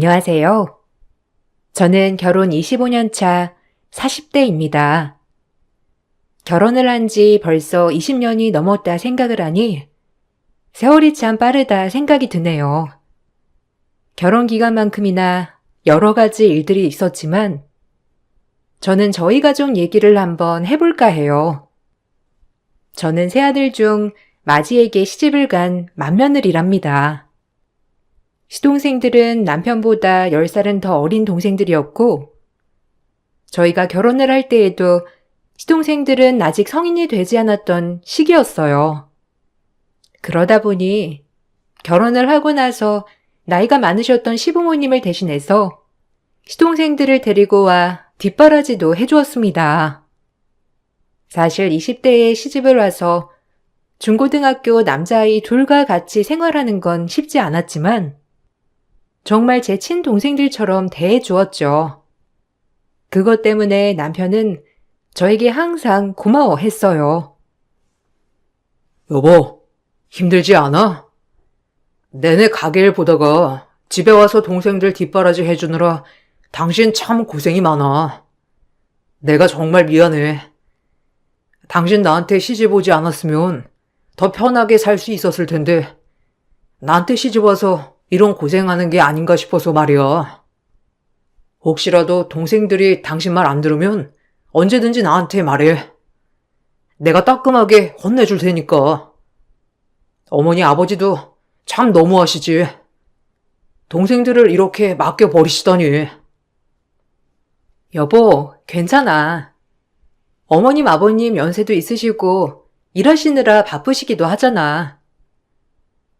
안녕하세요. 저는 결혼 25년 차 40대입니다. 결혼을 한 지 벌써 20년이 넘었다 생각을 하니 세월이 참 빠르다 생각이 드네요. 결혼 기간만큼이나 여러 가지 일들이 있었지만 저는 저희 가족 얘기를 한번 해볼까 해요. 저는 새아들 중 맏이에게 시집을 간 맏며느리랍니다. 시동생들은 남편보다 10살은 더 어린 동생들이었고 저희가 결혼을 할 때에도 시동생들은 아직 성인이 되지 않았던 시기였어요. 그러다 보니 결혼을 하고 나서 나이가 많으셨던 시부모님을 대신해서 시동생들을 데리고 와 뒷바라지도 해주었습니다. 사실 20대에 시집을 와서 중고등학교 남자아이 둘과 같이 생활하는 건 쉽지 않았지만 정말 제 친동생들처럼 대해주었죠. 그것 때문에 남편은 저에게 항상 고마워했어요. 여보, 힘들지 않아? 내내 가게일 보다가 집에 와서 동생들 뒷바라지 해주느라 당신 참 고생이 많아. 내가 정말 미안해. 당신 나한테 시집 오지 않았으면 더 편하게 살 수 있었을 텐데 나한테 시집 와서 이런 고생하는 게 아닌가 싶어서 말이야. 혹시라도 동생들이 당신 말 안 들으면 언제든지 나한테 말해. 내가 따끔하게 혼내줄 테니까. 어머니 아버지도 참 너무하시지. 동생들을 이렇게 맡겨버리시다니. 여보, 괜찮아. 어머님, 아버님 연세도 있으시고 일하시느라 바쁘시기도 하잖아.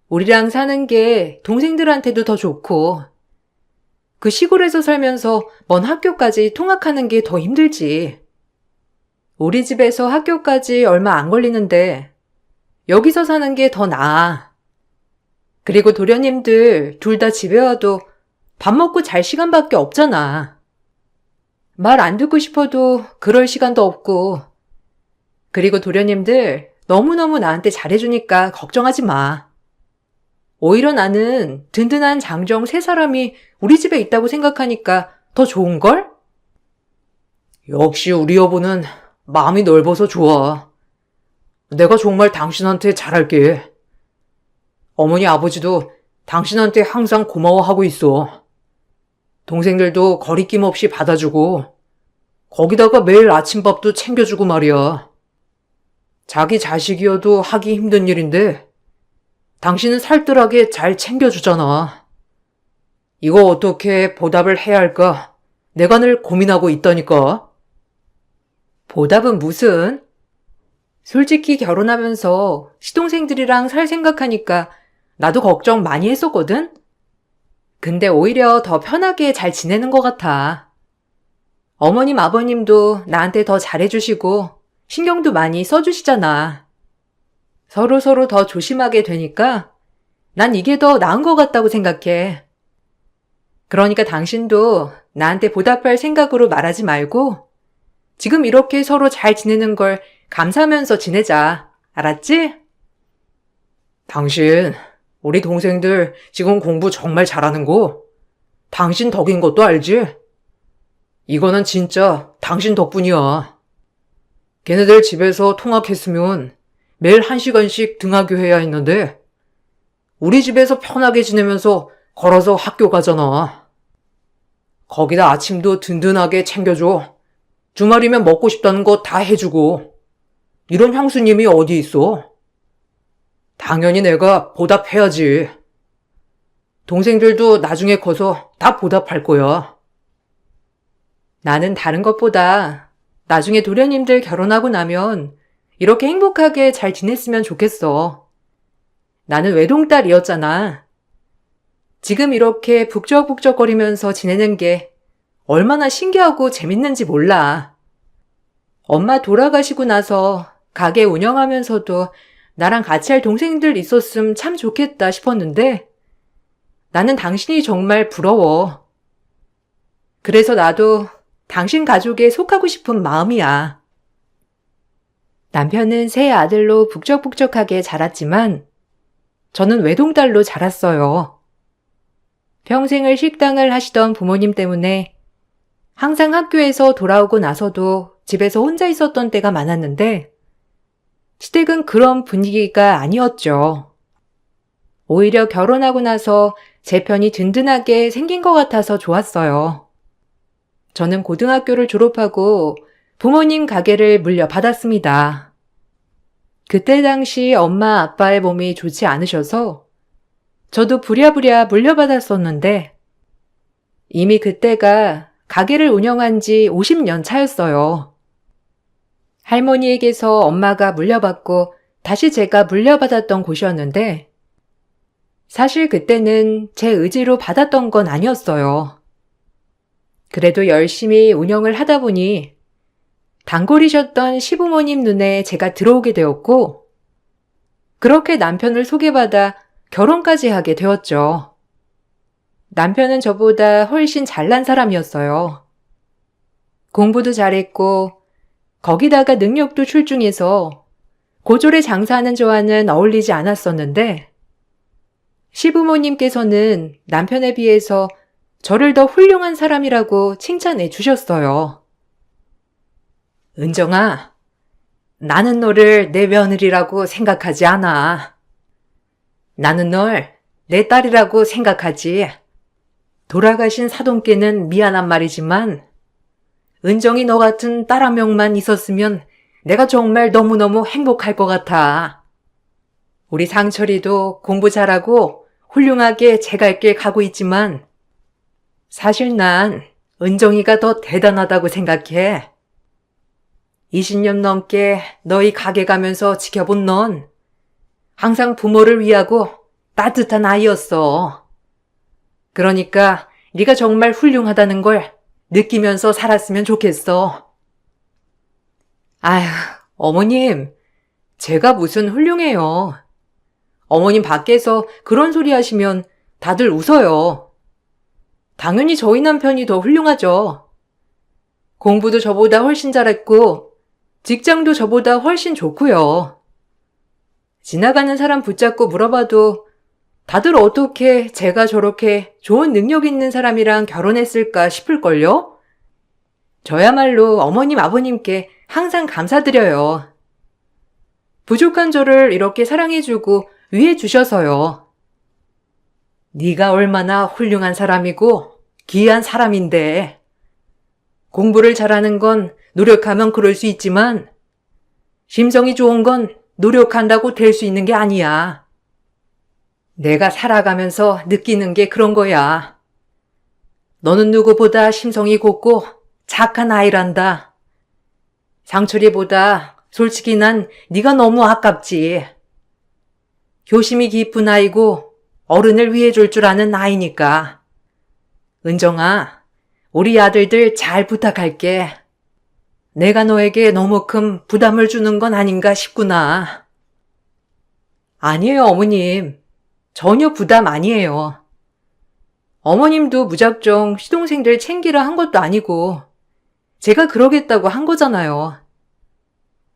우리랑 사는 게 동생들한테도 더 좋고 그 시골에서 살면서 먼 학교까지 통학하는 게 더 힘들지. 우리 집에서 학교까지 얼마 안 걸리는데 여기서 사는 게 더 나아. 그리고 도련님들 둘 다 집에 와도 밥 먹고 잘 시간밖에 없잖아. 말 안 듣고 싶어도 그럴 시간도 없고. 그리고 도련님들 너무너무 나한테 잘해주니까 걱정하지 마. 오히려 나는 든든한 장정 3사람이 우리 집에 있다고 생각하니까 더 좋은걸? 역시 우리 여보는 마음이 넓어서 좋아. 내가 정말 당신한테 잘할게. 어머니 아버지도 당신한테 항상 고마워하고 있어. 동생들도 거리낌 없이 받아주고 거기다가 매일 아침밥도 챙겨주고 말이야. 자기 자식이어도 하기 힘든 일인데 당신은 살뜰하게 잘 챙겨주잖아. 이거 어떻게 보답을 해야 할까? 내가 늘 고민하고 있다니까. 보답은 무슨? 솔직히 결혼하면서 시동생들이랑 살 생각하니까 나도 걱정 많이 했었거든? 근데 오히려 더 편하게 잘 지내는 것 같아. 어머님, 아버님도 나한테 더 잘해주시고 신경도 많이 써주시잖아. 서로 더 조심하게 되니까 난 이게 더 나은 것 같다고 생각해. 그러니까 당신도 나한테 보답할 생각으로 말하지 말고 지금 이렇게 서로 잘 지내는 걸 감사하면서 지내자. 알았지? 당신, 우리 동생들 지금 공부 정말 잘하는 거 당신 덕인 것도 알지? 이거는 진짜 당신 덕분이야. 걔네들 집에서 통학했으면 매일 1시간씩 등하교해야 했는데 우리 집에서 편하게 지내면서 걸어서 학교 가잖아. 거기다 아침도 든든하게 챙겨줘. 주말이면 먹고 싶다는 거 다 해주고. 이런 형수님이 어디 있어? 당연히 내가 보답해야지. 동생들도 나중에 커서 다 보답할 거야. 나는 다른 것보다 나중에 도련님들 결혼하고 나면 이렇게 행복하게 잘 지냈으면 좋겠어. 나는 외동딸이었잖아. 지금 이렇게 북적북적거리면서 지내는 게 얼마나 신기하고 재밌는지 몰라. 엄마 돌아가시고 나서 가게 운영하면서도 나랑 같이 할 동생들 있었음 참 좋겠다 싶었는데 나는 당신이 정말 부러워. 그래서 나도 당신 가족에 속하고 싶은 마음이야. 남편은 새 아들로 북적북적하게 자랐지만 저는 외동딸로 자랐어요. 평생을 식당을 하시던 부모님 때문에 항상 학교에서 돌아오고 나서도 집에서 혼자 있었던 때가 많았는데 시댁은 그런 분위기가 아니었죠. 오히려 결혼하고 나서 제 편이 든든하게 생긴 것 같아서 좋았어요. 저는 고등학교를 졸업하고 부모님 가게를 물려받았습니다. 그때 당시 엄마 아빠의 몸이 좋지 않으셔서 저도 부랴부랴 물려받았었는데 이미 그때가 가게를 운영한 지 50년 차였어요. 할머니에게서 엄마가 물려받고 다시 제가 물려받았던 곳이었는데 사실 그때는 제 의지로 받았던 건 아니었어요. 그래도 열심히 운영을 하다 보니 단골이셨던 시부모님 눈에 제가 들어오게 되었고 그렇게 남편을 소개받아 결혼까지 하게 되었죠. 남편은 저보다 훨씬 잘난 사람이었어요. 공부도 잘했고 거기다가 능력도 출중해서 고졸에 장사하는 저와는 어울리지 않았었는데 시부모님께서는 남편에 비해서 저를 더 훌륭한 사람이라고 칭찬해 주셨어요. 은정아, 나는 너를 내 며느리라고 생각하지 않아. 나는 널 내 딸이라고 생각하지. 돌아가신 사돈께는 미안한 말이지만 은정이 너 같은 딸 한 명만 있었으면 내가 정말 너무너무 행복할 것 같아. 우리 상철이도 공부 잘하고 훌륭하게 제 갈 길 가고 있지만 사실 난 은정이가 더 대단하다고 생각해. 20년 넘게 너희 가게 가면서 지켜본 넌 항상 부모를 위하고 따뜻한 아이였어. 그러니까 네가 정말 훌륭하다는 걸 느끼면서 살았으면 좋겠어. 아휴, 어머님, 제가 무슨 훌륭해요. 어머님 밖에서 그런 소리 하시면 다들 웃어요. 당연히 저희 남편이 더 훌륭하죠. 공부도 저보다 훨씬 잘했고 직장도 저보다 훨씬 좋고요. 지나가는 사람 붙잡고 물어봐도 다들 어떻게 제가 저렇게 좋은 능력 있는 사람이랑 결혼했을까 싶을걸요? 저야말로 어머님 아버님께 항상 감사드려요. 부족한 저를 이렇게 사랑해주고 위해주셔서요. 네가 얼마나 훌륭한 사람이고 귀한 사람인데 공부를 잘하는 건 노력하면 그럴 수 있지만 심성이 좋은 건 노력한다고 될 수 있는 게 아니야. 내가 살아가면서 느끼는 게 그런 거야. 너는 누구보다 심성이 곱고 착한 아이란다. 상철이보다 솔직히 난 네가 너무 아깝지. 효심이 깊은 아이고 어른을 위해 줄 줄 아는 아이니까. 은정아, 우리 아들들 잘 부탁할게. 내가 너에게 너무 큰 부담을 주는 건 아닌가 싶구나. 아니에요, 어머님. 전혀 부담 아니에요. 어머님도 무작정 시동생들 챙기라 한 것도 아니고 제가 그러겠다고 한 거잖아요.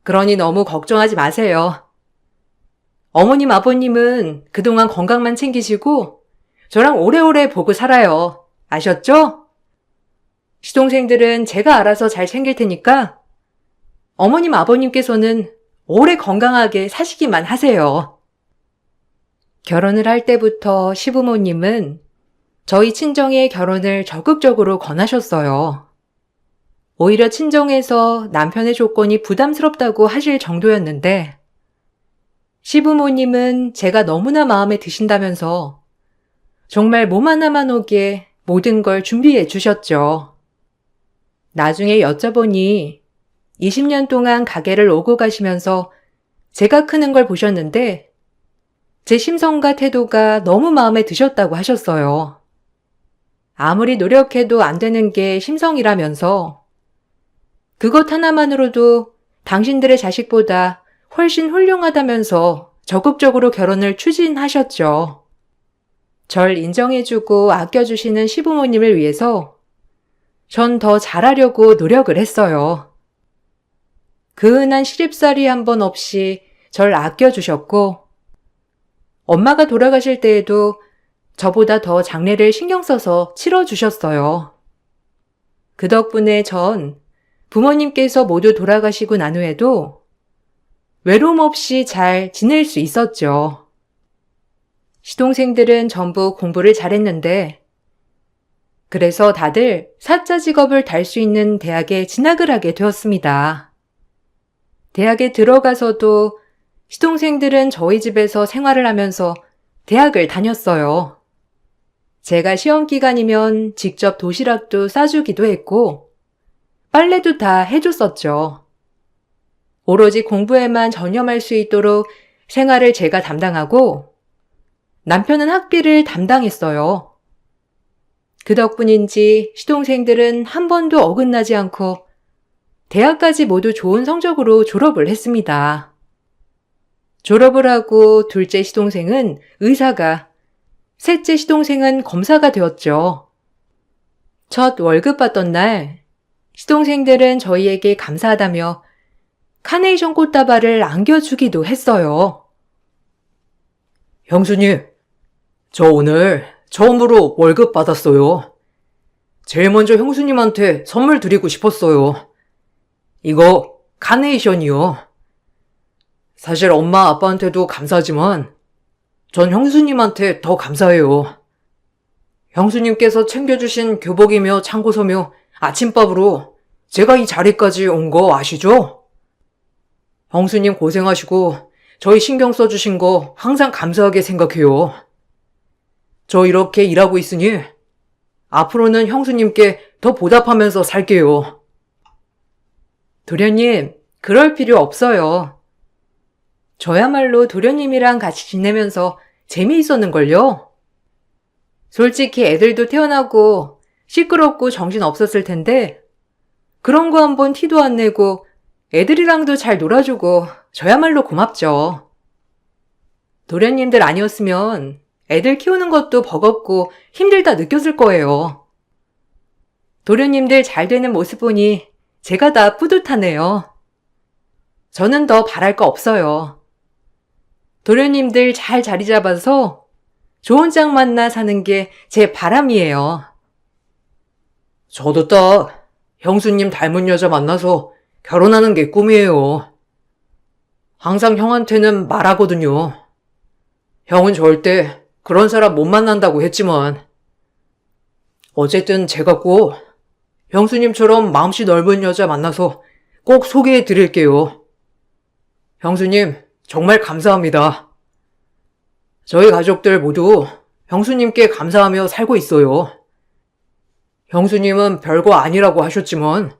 그러니 너무 걱정하지 마세요. 어머님, 아버님은 그동안 건강만 챙기시고 저랑 오래오래 보고 살아요. 아셨죠? 시동생들은 제가 알아서 잘 챙길 테니까 어머님, 아버님께서는 오래 건강하게 사시기만 하세요. 결혼을 할 때부터 시부모님은 저희 친정의 결혼을 적극적으로 권하셨어요. 오히려 친정에서 남편의 조건이 부담스럽다고 하실 정도였는데 시부모님은 제가 너무나 마음에 드신다면서 정말 몸 하나만 오게 모든 걸 준비해 주셨죠. 나중에 여쭤보니 20년 동안 가게를 오고 가시면서 제가 크는 걸 보셨는데 제 심성과 태도가 너무 마음에 드셨다고 하셨어요. 아무리 노력해도 안 되는 게 심성이라면서 그것 하나만으로도 당신들의 자식보다 훨씬 훌륭하다면서 적극적으로 결혼을 추진하셨죠. 절 인정해주고 아껴주시는 시부모님을 위해서 전 더 잘하려고 노력을 했어요. 그 흔한 시집살이 한 번 없이 절 아껴주셨고 엄마가 돌아가실 때에도 저보다 더 장래를 신경 써서 치러주셨어요. 그 덕분에 전 부모님께서 모두 돌아가시고 난 후에도 외로움 없이 잘 지낼 수 있었죠. 시동생들은 전부 공부를 잘했는데 그래서 다들 사자 직업을 달 수 있는 대학에 진학을 하게 되었습니다. 대학에 들어가서도 시동생들은 저희 집에서 생활을 하면서 대학을 다녔어요. 제가 시험 기간이면 직접 도시락도 싸주기도 했고 빨래도 다 해줬었죠. 오로지 공부에만 전념할 수 있도록 생활을 제가 담당하고 남편은 학비를 담당했어요. 그 덕분인지 시동생들은 한 번도 어긋나지 않고 대학까지 모두 좋은 성적으로 졸업을 했습니다. 졸업을 하고 둘째 시동생은 의사가, 셋째 시동생은 검사가 되었죠. 첫 월급 받던 날 시동생들은 저희에게 감사하다며 카네이션 꽃다발을 안겨주기도 했어요. 형수님, 저 오늘 처음으로 월급 받았어요. 제일 먼저 형수님한테 선물 드리고 싶었어요. 이거 카네이션이요. 사실 엄마 아빠한테도 감사하지만 전 형수님한테 더 감사해요. 형수님께서 챙겨주신 교복이며 참고서며 아침밥으로 제가 이 자리까지 온 거 아시죠? 형수님 고생하시고 저희 신경 써주신 거 항상 감사하게 생각해요. 저 이렇게 일하고 있으니 앞으로는 형수님께 더 보답하면서 살게요. 도련님, 그럴 필요 없어요. 저야말로 도련님이랑 같이 지내면서 재미있었는걸요? 솔직히 애들도 태어나고 시끄럽고 정신 없었을 텐데 그런 거 한번 티도 안 내고 애들이랑도 잘 놀아주고 저야말로 고맙죠. 도련님들 아니었으면 애들 키우는 것도 버겁고 힘들다 느꼈을 거예요. 도련님들 잘 되는 모습 보니 제가 다 뿌듯하네요. 저는 더 바랄 거 없어요. 도련님들 잘 자리 잡아서 좋은 짝 만나 사는 게 제 바람이에요. 저도 딱 형수님 닮은 여자 만나서 결혼하는 게 꿈이에요. 항상 형한테는 말하거든요. 형은 절대 그런 사람 못 만난다고 했지만 어쨌든 제가 꼭 형수님처럼 마음씨 넓은 여자 만나서 꼭 소개해 드릴게요. 형수님 정말 감사합니다. 저희 가족들 모두 형수님께 감사하며 살고 있어요. 형수님은 별거 아니라고 하셨지만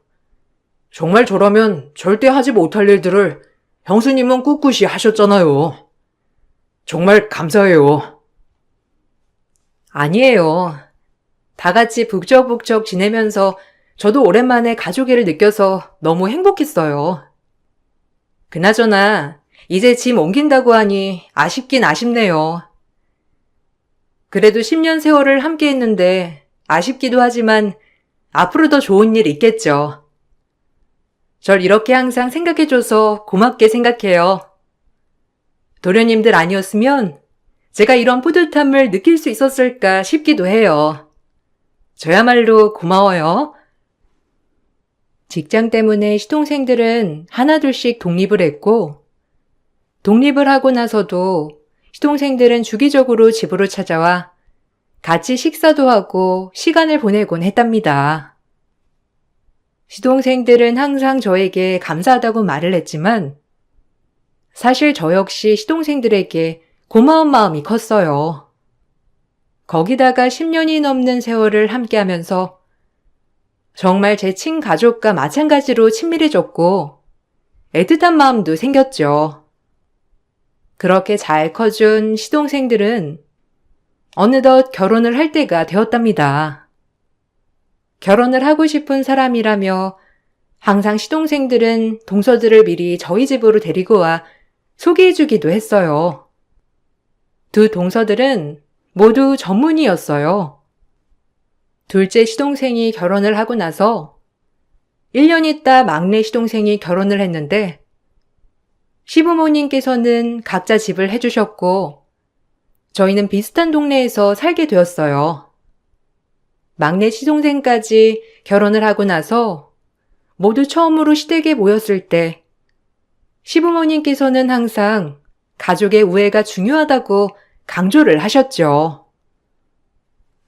정말 저라면 절대 하지 못할 일들을 형수님은 꿋꿋이 하셨잖아요. 정말 감사해요. 아니에요. 다 같이 북적북적 지내면서 저도 오랜만에 가족애를 느껴서 너무 행복했어요. 그나저나 이제 짐 옮긴다고 하니 아쉽긴 아쉽네요. 그래도 10년 세월을 함께 했는데 아쉽기도 하지만 앞으로 더 좋은 일 있겠죠. 절 이렇게 항상 생각해줘서 고맙게 생각해요. 도련님들 아니었으면 제가 이런 뿌듯함을 느낄 수 있었을까 싶기도 해요. 저야말로 고마워요. 직장 때문에 시동생들은 하나둘씩 독립을 했고, 독립을 하고 나서도 시동생들은 주기적으로 집으로 찾아와 같이 식사도 하고 시간을 보내곤 했답니다. 시동생들은 항상 저에게 감사하다고 말을 했지만 사실 저 역시 시동생들에게 고마운 마음이 컸어요. 거기다가 10년이 넘는 세월을 함께하면서 정말 제 친가족과 마찬가지로 친밀해졌고 애틋한 마음도 생겼죠. 그렇게 잘 커준 시동생들은 어느덧 결혼을 할 때가 되었답니다. 결혼을 하고 싶은 사람이라며 항상 시동생들은 동서들을 미리 저희 집으로 데리고 와 소개해주기도 했어요. 두 동서들은 모두 전문의였어요. 둘째 시동생이 결혼을 하고 나서 1년 있다 막내 시동생이 결혼을 했는데 시부모님께서는 각자 집을 해주셨고 저희는 비슷한 동네에서 살게 되었어요. 막내 시동생까지 결혼을 하고 나서 모두 처음으로 시댁에 모였을 때 시부모님께서는 항상 가족의 우애가 중요하다고 강조를 하셨죠.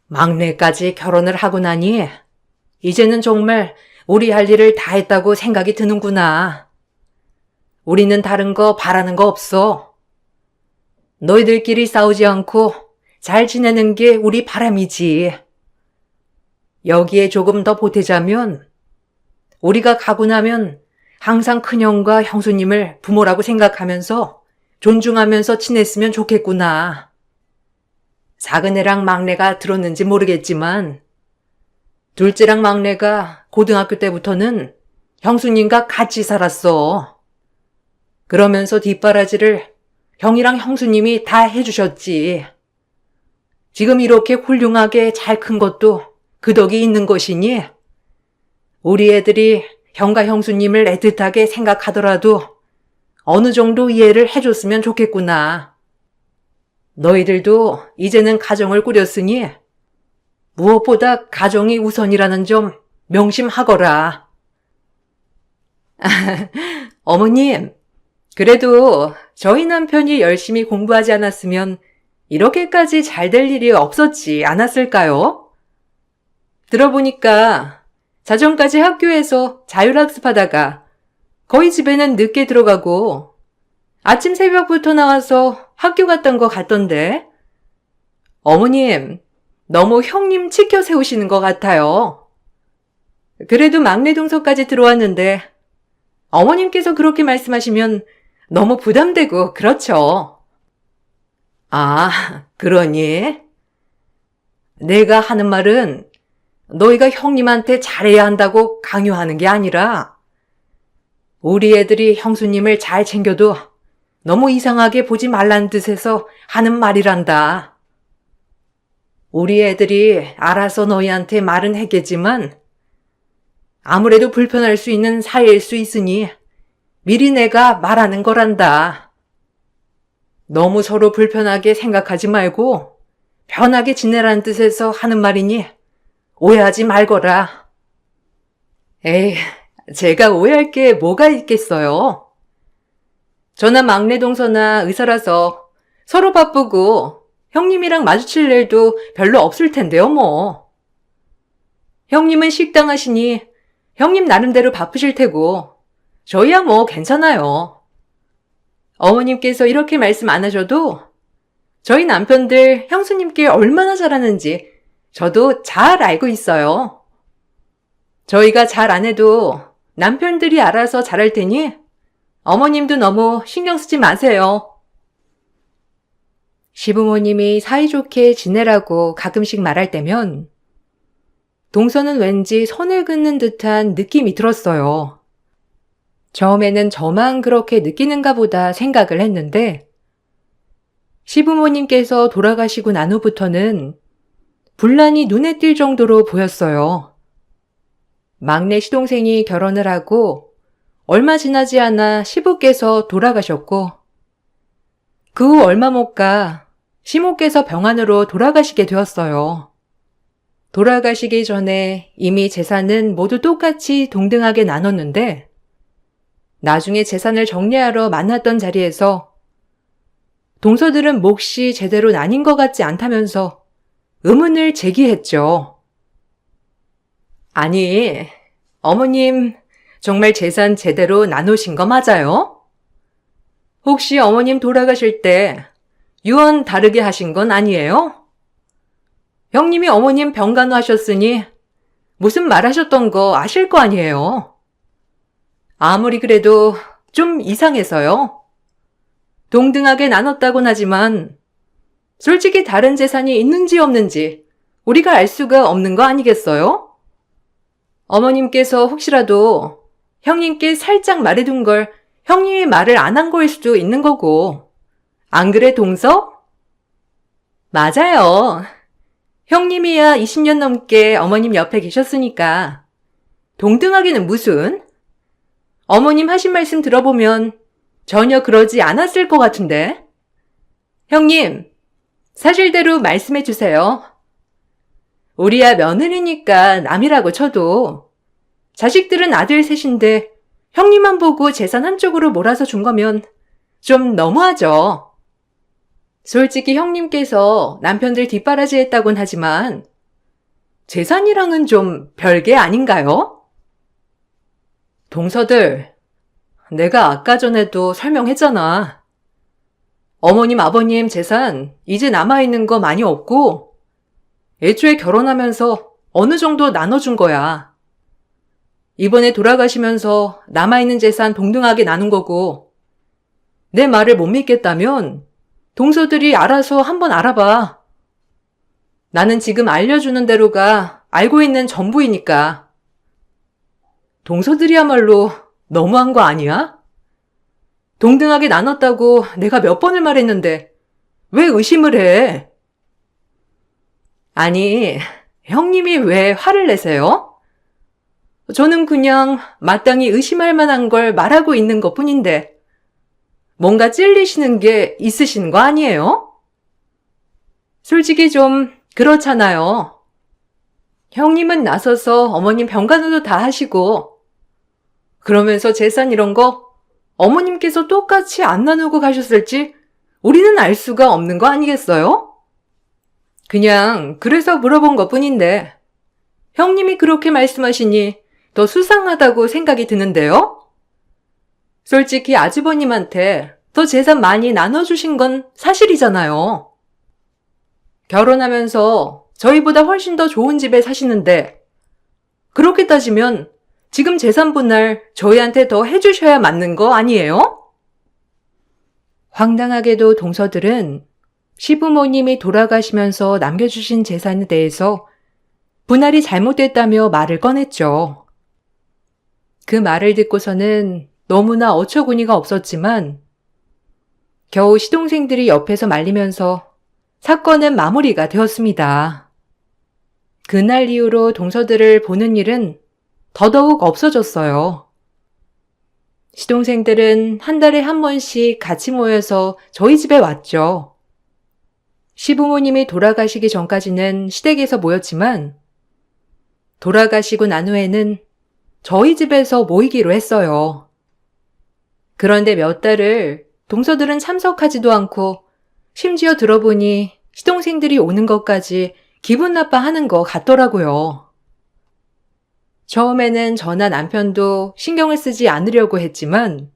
막내까지 결혼을 하고 나니 이제는 정말 우리 할 일을 다 했다고 생각이 드는구나. 우리는 다른 거 바라는 거 없어. 너희들끼리 싸우지 않고 잘 지내는 게 우리 바람이지. 여기에 조금 더 보태자면 우리가 가고 나면 항상 큰형과 형수님을 부모라고 생각하면서 존중하면서 지냈으면 좋겠구나. 작은애랑 막내가 들었는지 모르겠지만 둘째랑 막내가 고등학교 때부터는 형수님과 같이 살았어. 그러면서 뒷바라지를 형이랑 형수님이 다 해주셨지. 지금 이렇게 훌륭하게 잘 큰 것도 그 덕이 있는 것이니 우리 애들이 형과 형수님을 애틋하게 생각하더라도 어느 정도 이해를 해줬으면 좋겠구나. 너희들도 이제는 가정을 꾸렸으니 무엇보다 가정이 우선이라는 점 명심하거라. 어머님, 그래도 저희 남편이 열심히 공부하지 않았으면 이렇게까지 잘 될 일이 없었지 않았을까요? 들어보니까 자정까지 학교에서 자율학습하다가 거의 집에는 늦게 들어가고 아침 새벽부터 나와서 학교 갔던 것 같던데 어머님, 너무 형님 치켜 세우시는 것 같아요. 그래도 막내 동서까지 들어왔는데 어머님께서 그렇게 말씀하시면 너무 부담되고 그렇죠. 아, 그러니? 내가 하는 말은 너희가 형님한테 잘해야 한다고 강요하는 게 아니라 우리 애들이 형수님을 잘 챙겨도 너무 이상하게 보지 말란 뜻에서 하는 말이란다. 우리 애들이 알아서 너희한테 말은 했겠지만 아무래도 불편할 수 있는 사이일 수 있으니 미리 내가 말하는 거란다. 너무 서로 불편하게 생각하지 말고 편하게 지내라는 뜻에서 하는 말이니 오해하지 말거라. 에이, 제가 오해할 게 뭐가 있겠어요? 저나 막내 동서나 의사라서 서로 바쁘고 형님이랑 마주칠 일도 별로 없을 텐데요, 뭐. 형님은 식당 하시니 형님 나름대로 바쁘실 테고 저희야 뭐 괜찮아요. 어머님께서 이렇게 말씀 안 하셔도 저희 남편들 형수님께 얼마나 잘하는지 저도 잘 알고 있어요. 저희가 잘 안 해도 남편들이 알아서 잘할 테니 어머님도 너무 신경 쓰지 마세요. 시부모님이 사이좋게 지내라고 가끔씩 말할 때면 동서는 왠지 선을 긋는 듯한 느낌이 들었어요. 처음에는 저만 그렇게 느끼는가 보다 생각을 했는데 시부모님께서 돌아가시고 난 후부터는 분란이 눈에 띌 정도로 보였어요. 막내 시동생이 결혼을 하고 얼마 지나지 않아 시부께서 돌아가셨고 그 후 얼마 못 가 시모께서 병환으로 돌아가시게 되었어요. 돌아가시기 전에 이미 재산은 모두 똑같이 동등하게 나눴는데 나중에 재산을 정리하러 만났던 자리에서 동서들은 몫이 제대로 나뉜 것 같지 않다면서 의문을 제기했죠. 아니, 어머님 정말 재산 제대로 나누신 거 맞아요? 혹시 어머님 돌아가실 때 유언 다르게 하신 건 아니에요? 형님이 어머님 병간호 하셨으니 무슨 말 하셨던 거 아실 거 아니에요? 아무리 그래도 좀 이상해서요. 동등하게 나눴다곤 하지만 솔직히 다른 재산이 있는지 없는지 우리가 알 수가 없는 거 아니겠어요? 어머님께서 혹시라도 형님께 살짝 말해둔 걸 형님이 말을 안 한 거일 수도 있는 거고. 안 그래, 동서? 맞아요. 형님이야 20년 넘게 어머님 옆에 계셨으니까. 동등하게는 무슨? 어머님 하신 말씀 들어보면 전혀 그러지 않았을 것 같은데. 형님, 사실대로 말씀해 주세요. 우리야 며느리니까 남이라고 쳐도 자식들은 아들 셋인데 형님만 보고 재산 한쪽으로 몰아서 준 거면 좀 너무하죠. 솔직히 형님께서 남편들 뒷바라지 했다곤 하지만 재산이랑은 좀 별개 아닌가요? 동서들, 내가 아까 전에도 설명했잖아. 어머님, 아버님 재산 이제 남아있는 거 많이 없고 애초에 결혼하면서 어느 정도 나눠준 거야. 이번에 돌아가시면서 남아있는 재산 동등하게 나눈 거고 내 말을 못 믿겠다면 동서들이 알아서 한번 알아봐. 나는 지금 알려주는 대로가 알고 있는 전부이니까. 동서들이야말로 너무한 거 아니야? 동등하게 나눴다고 내가 몇 번을 말했는데 왜 의심을 해? 아니, 형님이 왜 화를 내세요? 저는 그냥 마땅히 의심할 만한 걸 말하고 있는 것 뿐인데 뭔가 찔리시는 게 있으신 거 아니에요? 솔직히 좀 그렇잖아요. 형님은 나서서 어머님 병간호도 다 하시고 그러면서 재산 이런 거 어머님께서 똑같이 안 나누고 가셨을지 우리는 알 수가 없는 거 아니겠어요? 그냥 그래서 물어본 것 뿐인데 형님이 그렇게 말씀하시니 더 수상하다고 생각이 드는데요? 솔직히 아주버님한테 더 재산 많이 나눠주신 건 사실이잖아요. 결혼하면서 저희보다 훨씬 더 좋은 집에 사시는데 그렇게 따지면 지금 재산 분할 저희한테 더 해주셔야 맞는 거 아니에요? 황당하게도 동서들은 시부모님이 돌아가시면서 남겨주신 재산에 대해서 분할이 잘못됐다며 말을 꺼냈죠. 그 말을 듣고서는 너무나 어처구니가 없었지만 겨우 시동생들이 옆에서 말리면서 사건은 마무리가 되었습니다. 그날 이후로 동서들을 보는 일은 더더욱 없어졌어요. 시동생들은 한 달에 한 번씩 같이 모여서 저희 집에 왔죠. 시부모님이 돌아가시기 전까지는 시댁에서 모였지만 돌아가시고 난 후에는 저희 집에서 모이기로 했어요. 그런데 몇 달을 동서들은 참석하지도 않고 심지어 들어보니 시동생들이 오는 것까지 기분 나빠하는 것 같더라고요. 처음에는 저나 남편도 신경을 쓰지 않으려고 했지만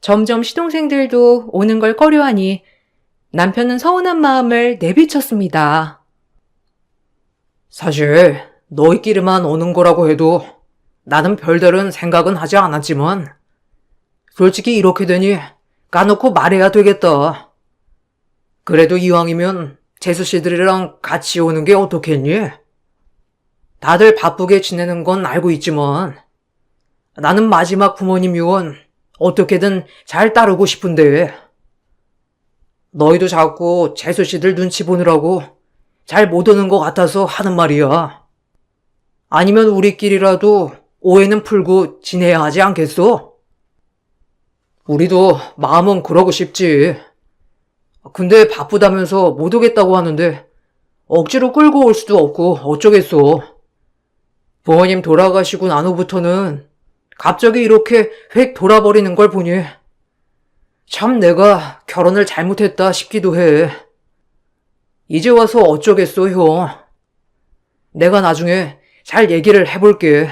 점점 시동생들도 오는 걸 꺼려하니 남편은 서운한 마음을 내비쳤습니다. 사실 너희끼리만 오는 거라고 해도 나는 별다른 생각은 하지 않았지만 솔직히 이렇게 되니 까놓고 말해야 되겠다. 그래도 이왕이면 재수 씨들이랑 같이 오는 게 어떻겠니? 다들 바쁘게 지내는 건 알고 있지만 나는 마지막 부모님 유언 어떻게든 잘 따르고 싶은데 너희도 자꾸 재수 씨들 눈치 보느라고 잘 못 오는 것 같아서 하는 말이야. 아니면 우리끼리라도 오해는 풀고 지내야 하지 않겠어? 우리도 마음은 그러고 싶지. 근데 바쁘다면서 못 오겠다고 하는데 억지로 끌고 올 수도 없고 어쩌겠어. 부모님 돌아가시고 난 후부터는 갑자기 이렇게 획 돌아버리는 걸 보니 참 내가 결혼을 잘못했다 싶기도 해. 이제 와서 어쩌겠어, 형. 내가 나중에 잘 얘기를 해볼게.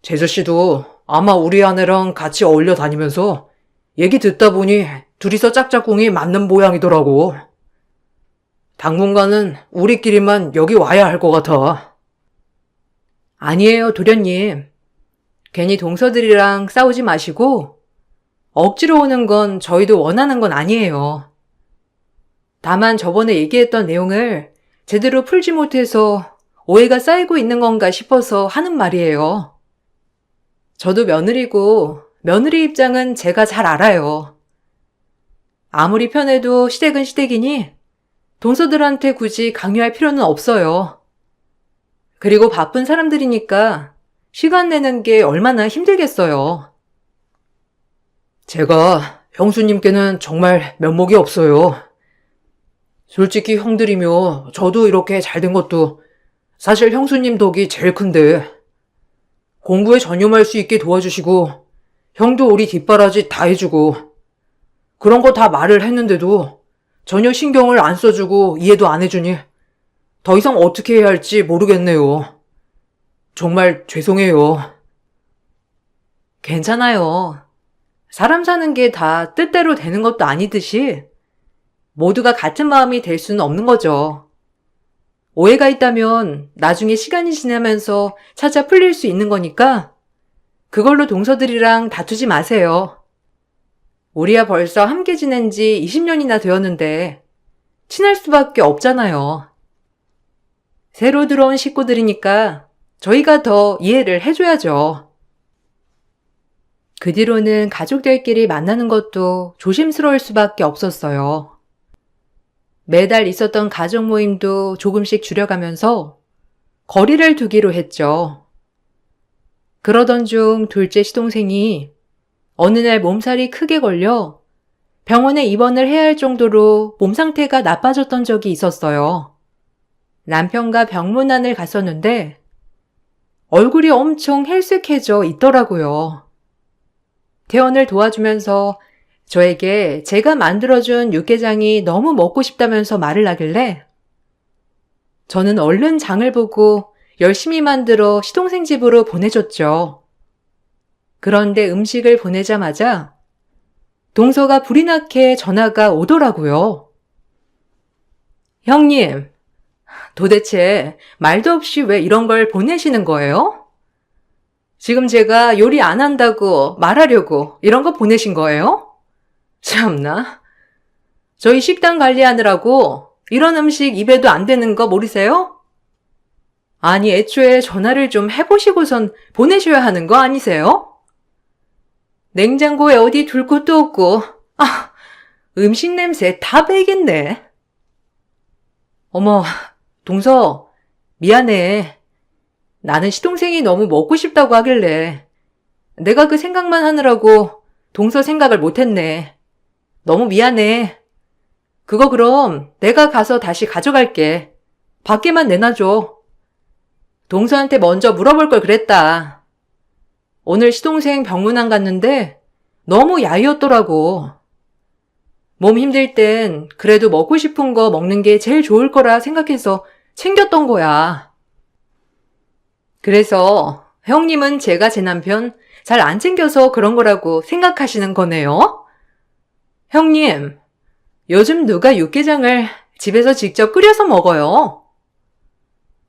재수씨도 아마 우리 아내랑 같이 어울려 다니면서 얘기 듣다 보니 둘이서 짝짝꿍이 맞는 모양이더라고. 당분간은 우리끼리만 여기 와야 할 것 같아. 아니에요, 도련님. 괜히 동서들이랑 싸우지 마시고 억지로 오는 건 저희도 원하는 건 아니에요. 다만 저번에 얘기했던 내용을 제대로 풀지 못해서 오해가 쌓이고 있는 건가 싶어서 하는 말이에요. 저도 며느리고 며느리 입장은 제가 잘 알아요. 아무리 편해도 시댁은 시댁이니 동서들한테 굳이 강요할 필요는 없어요. 그리고 바쁜 사람들이니까 시간 내는 게 얼마나 힘들겠어요. 제가 형수님께는 정말 면목이 없어요. 솔직히 형들이며 저도 이렇게 잘 된 것도 사실 형수님 덕이 제일 큰데 공부에 전념할 수 있게 도와주시고 형도 우리 뒷바라지 다 해주고 그런 거 다 말을 했는데도 전혀 신경을 안 써주고 이해도 안 해주니 더 이상 어떻게 해야 할지 모르겠네요. 정말 죄송해요. 괜찮아요. 사람 사는 게 다 뜻대로 되는 것도 아니듯이 모두가 같은 마음이 될 수는 없는 거죠. 오해가 있다면 나중에 시간이 지나면서 찾아 풀릴 수 있는 거니까 그걸로 동서들이랑 다투지 마세요. 우리야 벌써 함께 지낸 지 20년이나 되었는데 친할 수밖에 없잖아요. 새로 들어온 식구들이니까 저희가 더 이해를 해줘야죠. 그 뒤로는 가족들끼리 만나는 것도 조심스러울 수밖에 없었어요. 매달 있었던 가족 모임도 조금씩 줄여가면서 거리를 두기로 했죠. 그러던 중 둘째 시동생이 어느 날 몸살이 크게 걸려 병원에 입원을 해야 할 정도로 몸 상태가 나빠졌던 적이 있었어요. 남편과 병문안을 갔었는데 얼굴이 엄청 헬쓱해져 있더라고요. 퇴원을 도와주면서 저에게 제가 만들어준 육개장이 너무 먹고 싶다면서 말을 하길래 저는 얼른 장을 보고 열심히 만들어 시동생 집으로 보내줬죠. 그런데 음식을 보내자마자 동서가 불이 나게 전화가 오더라고요. 형님, 도대체 말도 없이 왜 이런 걸 보내시는 거예요? 지금 제가 요리 안 한다고 말하려고 이런 거 보내신 거예요? 참나. 저희 식당 관리하느라고 이런 음식 입에도 안 되는 거 모르세요? 아니, 애초에 전화를 좀 해보시고선 보내셔야 하는 거 아니세요? 냉장고에 어디 둘 곳도 없고, 음식 냄새 다 배겠네. 어머, 동서, 미안해. 나는 시동생이 너무 먹고 싶다고 하길래 내가 그 생각만 하느라고 동서 생각을 못했네. 너무 미안해. 그거 그럼 내가 가서 다시 가져갈게. 밖에만 내놔줘. 동서한테 먼저 물어볼 걸 그랬다. 오늘 시동생 병문안 갔는데 너무 야위었더라고. 몸 힘들 땐 그래도 먹고 싶은 거 먹는 게 제일 좋을 거라 생각해서 챙겼던 거야. 그래서 형님은 제가 제 남편 잘 안 챙겨서 그런 거라고 생각하시는 거네요? 형님, 요즘 누가 육개장을 집에서 직접 끓여서 먹어요?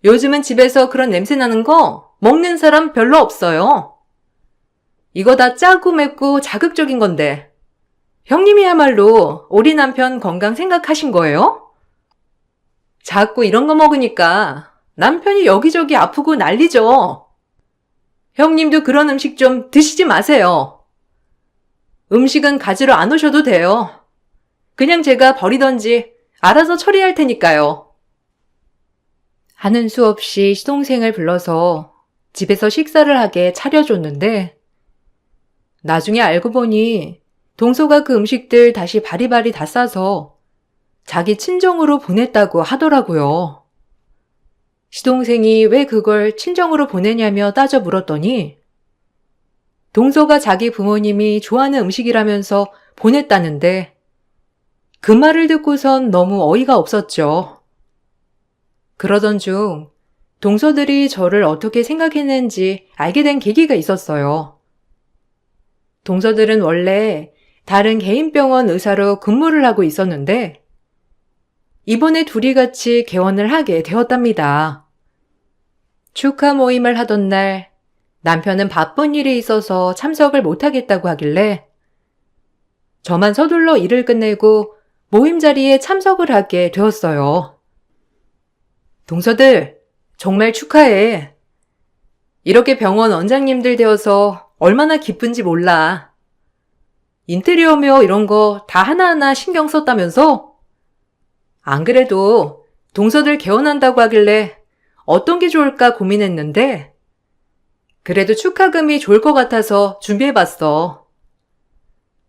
요즘은 집에서 그런 냄새 나는 거 먹는 사람 별로 없어요. 이거 다 짜고 맵고 자극적인 건데 형님이야말로 우리 남편 건강 생각하신 거예요? 자꾸 이런 거 먹으니까 남편이 여기저기 아프고 난리죠. 형님도 그런 음식 좀 드시지 마세요. 음식은 가지러 안 오셔도 돼요. 그냥 제가 버리던지 알아서 처리할 테니까요. 하는 수 없이 시동생을 불러서 집에서 식사를 하게 차려줬는데 나중에 알고 보니 동서가 그 음식들 다시 바리바리 다 싸서 자기 친정으로 보냈다고 하더라고요. 시동생이 왜 그걸 친정으로 보내냐며 따져 물었더니 동서가 자기 부모님이 좋아하는 음식이라면서 보냈다는데 그 말을 듣고선 너무 어이가 없었죠. 그러던 중 동서들이 저를 어떻게 생각했는지 알게 된 계기가 있었어요. 동서들은 원래 다른 개인병원 의사로 근무를 하고 있었는데 이번에 둘이 같이 개원을 하게 되었답니다. 축하 모임을 하던 날 남편은 바쁜 일이 있어서 참석을 못하겠다고 하길래 저만 서둘러 일을 끝내고 모임 자리에 참석을 하게 되었어요. 동서들, 정말 축하해. 이렇게 병원 원장님들 되어서 얼마나 기쁜지 몰라. 인테리어며 이런 거 다 하나하나 신경 썼다면서? 안 그래도 동서들 개원한다고 하길래 어떤 게 좋을까 고민했는데 그래도 축하금이 좋을 것 같아서 준비해봤어.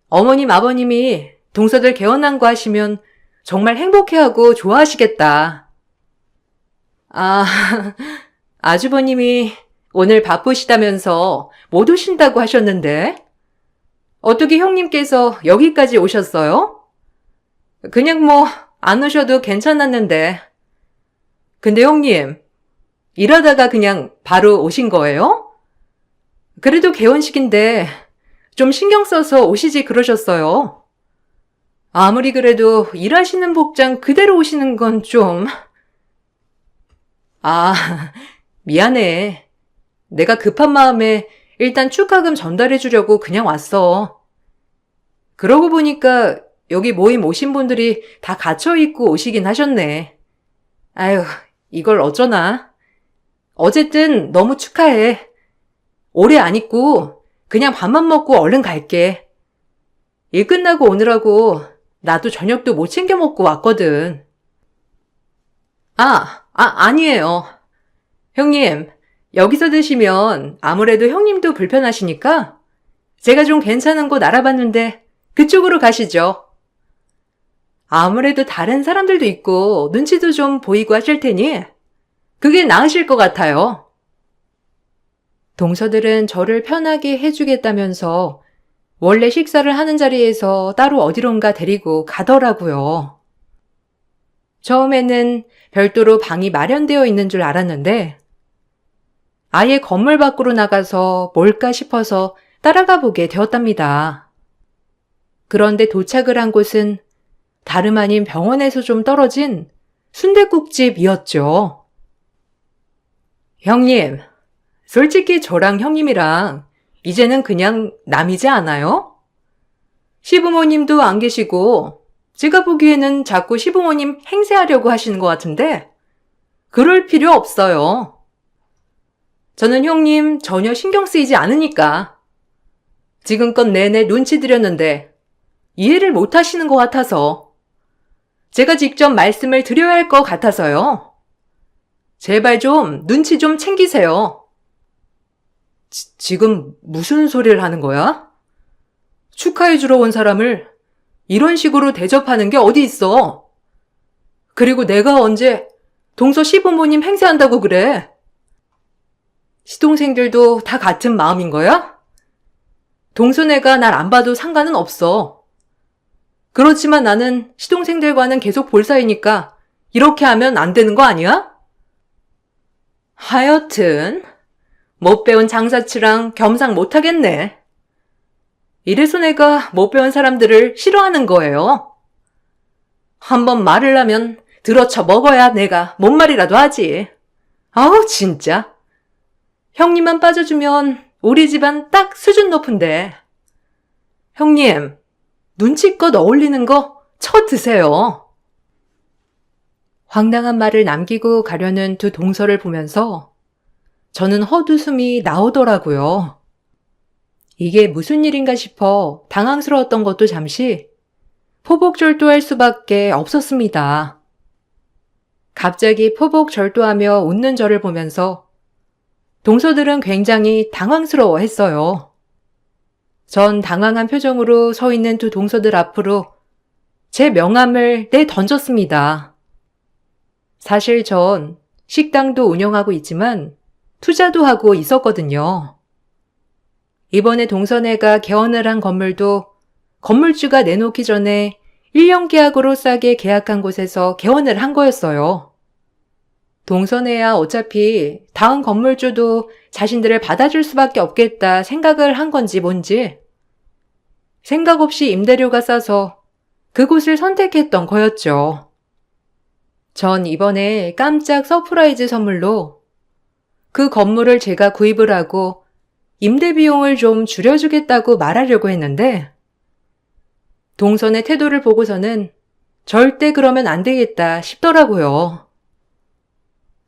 어머님, 아버님이 동서들 개원한 거 하시면 정말 행복해하고 좋아하시겠다. 아, 아주버님이 오늘 바쁘시다면서 못 오신다고 하셨는데? 어떻게 형님께서 여기까지 오셨어요? 그냥 안 오셔도 괜찮았는데. 근데 형님, 일하다가 그냥 바로 오신 거예요? 그래도 개원식인데 좀 신경 써서 오시지 그러셨어요. 아무리 그래도 일하시는 복장 그대로 오시는 건 좀... 아, 미안해. 내가 급한 마음에 일단 축하금 전달해 주려고 그냥 왔어. 그러고 보니까 여기 모임 오신 분들이 다 갇혀있고 오시긴 하셨네. 아유, 이걸 어쩌나. 어쨌든 너무 축하해. 오래 안 있고 그냥 밥만 먹고 얼른 갈게. 일 끝나고 오느라고 나도 저녁도 못 챙겨 먹고 왔거든. 아니에요. 형님, 여기서 드시면 아무래도 형님도 불편하시니까 제가 좀 괜찮은 곳 알아봤는데 그쪽으로 가시죠. 아무래도 다른 사람들도 있고 눈치도 좀 보이고 하실 테니 그게 나으실 것 같아요. 동서들은 저를 편하게 해주겠다면서 원래 식사를 하는 자리에서 따로 어디론가 데리고 가더라고요. 처음에는 별도로 방이 마련되어 있는 줄 알았는데 아예 건물 밖으로 나가서 뭘까 싶어서 따라가 보게 되었답니다. 그런데 도착을 한 곳은 다름 아닌 병원에서 좀 떨어진 순댓국집이었죠. 형님, 솔직히 저랑 형님이랑 이제는 그냥 남이지 않아요? 시부모님도 안 계시고 제가 보기에는 자꾸 시부모님 행세하려고 하시는 것 같은데 그럴 필요 없어요. 저는 형님 전혀 신경 쓰이지 않으니까. 지금껏 내내 눈치 드렸는데 이해를 못 하시는 것 같아서 제가 직접 말씀을 드려야 할 것 같아서요. 제발 좀 눈치 좀 챙기세요. 지금 무슨 소리를 하는 거야? 축하해주러 온 사람을 이런 식으로 대접하는 게 어디 있어? 그리고 내가 언제 동서 시부모님 행세한다고 그래? 시동생들도 다 같은 마음인 거야? 동서네가 날 안 봐도 상관은 없어. 그렇지만 나는 시동생들과는 계속 볼 사이니까 이렇게 하면 안 되는 거 아니야? 하여튼 못 배운 장사치랑 겸상 못하겠네. 이래서 내가 못 배운 사람들을 싫어하는 거예요. 한번 말을 하면 들어쳐 먹어야 내가 뭔 말이라도 하지. 아우 진짜. 형님만 빠져주면 우리 집안 딱 수준 높은데. 형님, 눈치껏 어울리는 거 쳐드세요. 황당한 말을 남기고 가려는 두 동서를 보면서 저는 헛웃음이 나오더라고요. 이게 무슨 일인가 싶어 당황스러웠던 것도 잠시 포복절도할 수밖에 없었습니다. 갑자기 포복절도하며 웃는 저를 보면서 동서들은 굉장히 당황스러워했어요. 전 당황한 표정으로 서 있는 두 동서들 앞으로 제 명함을 내던졌습니다. 사실 전 식당도 운영하고 있지만 투자도 하고 있었거든요. 이번에 동서네가 개원을 한 건물도 건물주가 내놓기 전에 1년 계약으로 싸게 계약한 곳에서 개원을 한 거였어요. 동서네야 어차피 다음 건물주도 자신들을 받아줄 수밖에 없겠다 생각을 한 건지 뭔지 생각 없이 임대료가 싸서 그곳을 선택했던 거였죠. 전 이번에 깜짝 서프라이즈 선물로 그 건물을 제가 구입을 하고 임대 비용을 좀 줄여주겠다고 말하려고 했는데 동선의 태도를 보고서는 절대 그러면 안 되겠다 싶더라고요.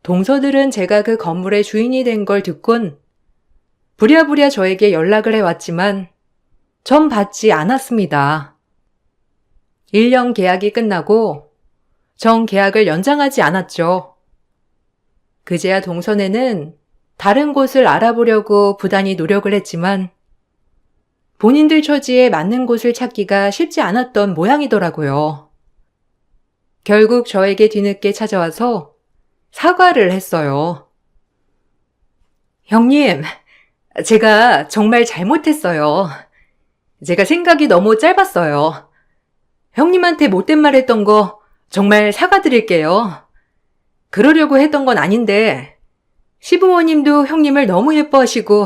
동서들은 제가 그 건물의 주인이 된 걸 듣곤 부랴부랴 저에게 연락을 해왔지만 전 받지 않았습니다. 1년 계약이 끝나고 전 계약을 연장하지 않았죠. 그제야 동선에는 다른 곳을 알아보려고 부단히 노력을 했지만 본인들 처지에 맞는 곳을 찾기가 쉽지 않았던 모양이더라고요. 결국 저에게 뒤늦게 찾아와서 사과를 했어요. 형님, 제가 정말 잘못했어요. 제가 생각이 너무 짧았어요. 형님한테 못된 말 했던 거 정말 사과드릴게요. 그러려고 했던 건 아닌데 시부모님도 형님을 너무 예뻐하시고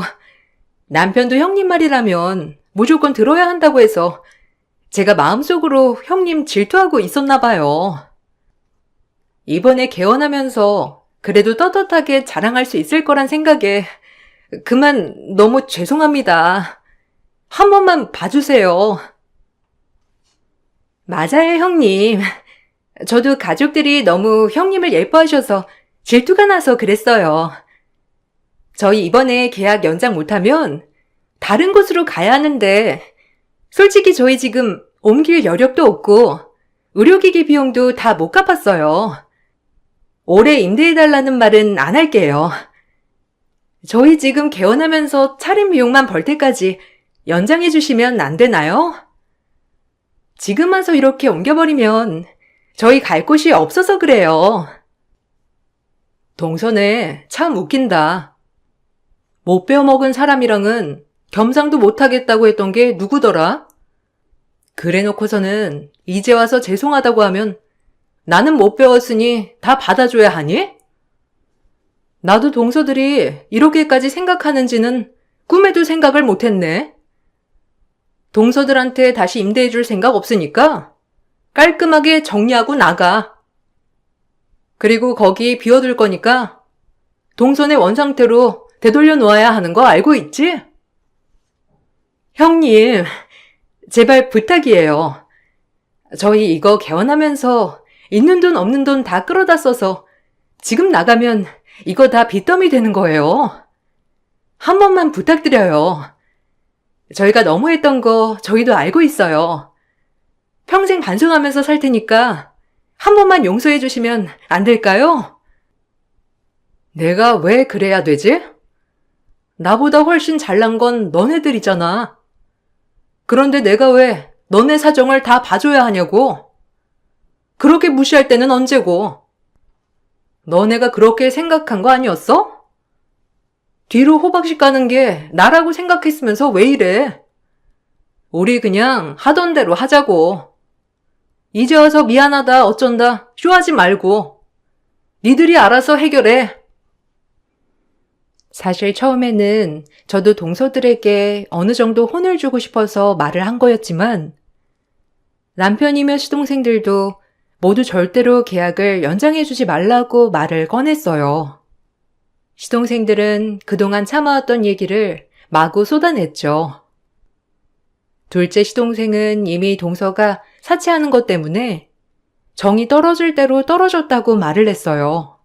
남편도 형님 말이라면 무조건 들어야 한다고 해서 제가 마음속으로 형님 질투하고 있었나 봐요. 이번에 개원하면서 그래도 떳떳하게 자랑할 수 있을 거란 생각에 그만 너무 죄송합니다. 한 번만 봐주세요. 맞아요, 형님. 저도 가족들이 너무 형님을 예뻐하셔서 질투가 나서 그랬어요. 저희 이번에 계약 연장 못하면 다른 곳으로 가야 하는데 솔직히 저희 지금 옮길 여력도 없고 의료기기 비용도 다 못 갚았어요. 올해 임대해달라는 말은 안 할게요. 저희 지금 개원하면서 차림 비용만 벌 때까지 연장해 주시면 안 되나요? 지금 와서 이렇게 옮겨버리면 저희 갈 곳이 없어서 그래요. 동선에 참 웃긴다. 못 배워먹은 사람이랑은 겸상도 못하겠다고 했던 게 누구더라? 그래놓고서는 이제 와서 죄송하다고 하면 나는 못 배웠으니 다 받아줘야 하니? 나도 동서들이 이렇게까지 생각하는지는 꿈에도 생각을 못했네. 동서들한테 다시 임대해줄 생각 없으니까 깔끔하게 정리하고 나가. 그리고 거기 비워둘 거니까 동선의 원상태로 되돌려 놓아야 하는 거 알고 있지? 형님, 제발 부탁이에요. 저희 이거 개원하면서 있는 돈 없는 돈 다 끌어다 써서 지금 나가면 이거 다 빚더미 되는 거예요. 한 번만 부탁드려요. 저희가 너무했던 거 저희도 알고 있어요. 평생 반성하면서 살 테니까 한 번만 용서해 주시면 안 될까요? 내가 왜 그래야 되지? 나보다 훨씬 잘난 건 너네들이잖아. 그런데 내가 왜 너네 사정을 다 봐줘야 하냐고. 그렇게 무시할 때는 언제고. 너네가 그렇게 생각한 거 아니었어? 뒤로 호박씨 까는 게 나라고 생각했으면서 왜 이래? 우리 그냥 하던 대로 하자고. 이제 와서 미안하다 어쩐다 쇼하지 말고 니들이 알아서 해결해. 사실 처음에는 저도 동서들에게 어느 정도 혼을 주고 싶어서 말을 한 거였지만 남편이며 시동생들도 모두 절대로 계약을 연장해주지 말라고 말을 꺼냈어요. 시동생들은 그동안 참아왔던 얘기를 마구 쏟아냈죠. 둘째 시동생은 이미 동서가 사채하는 것 때문에 정이 떨어질 대로 떨어졌다고 말을 했어요.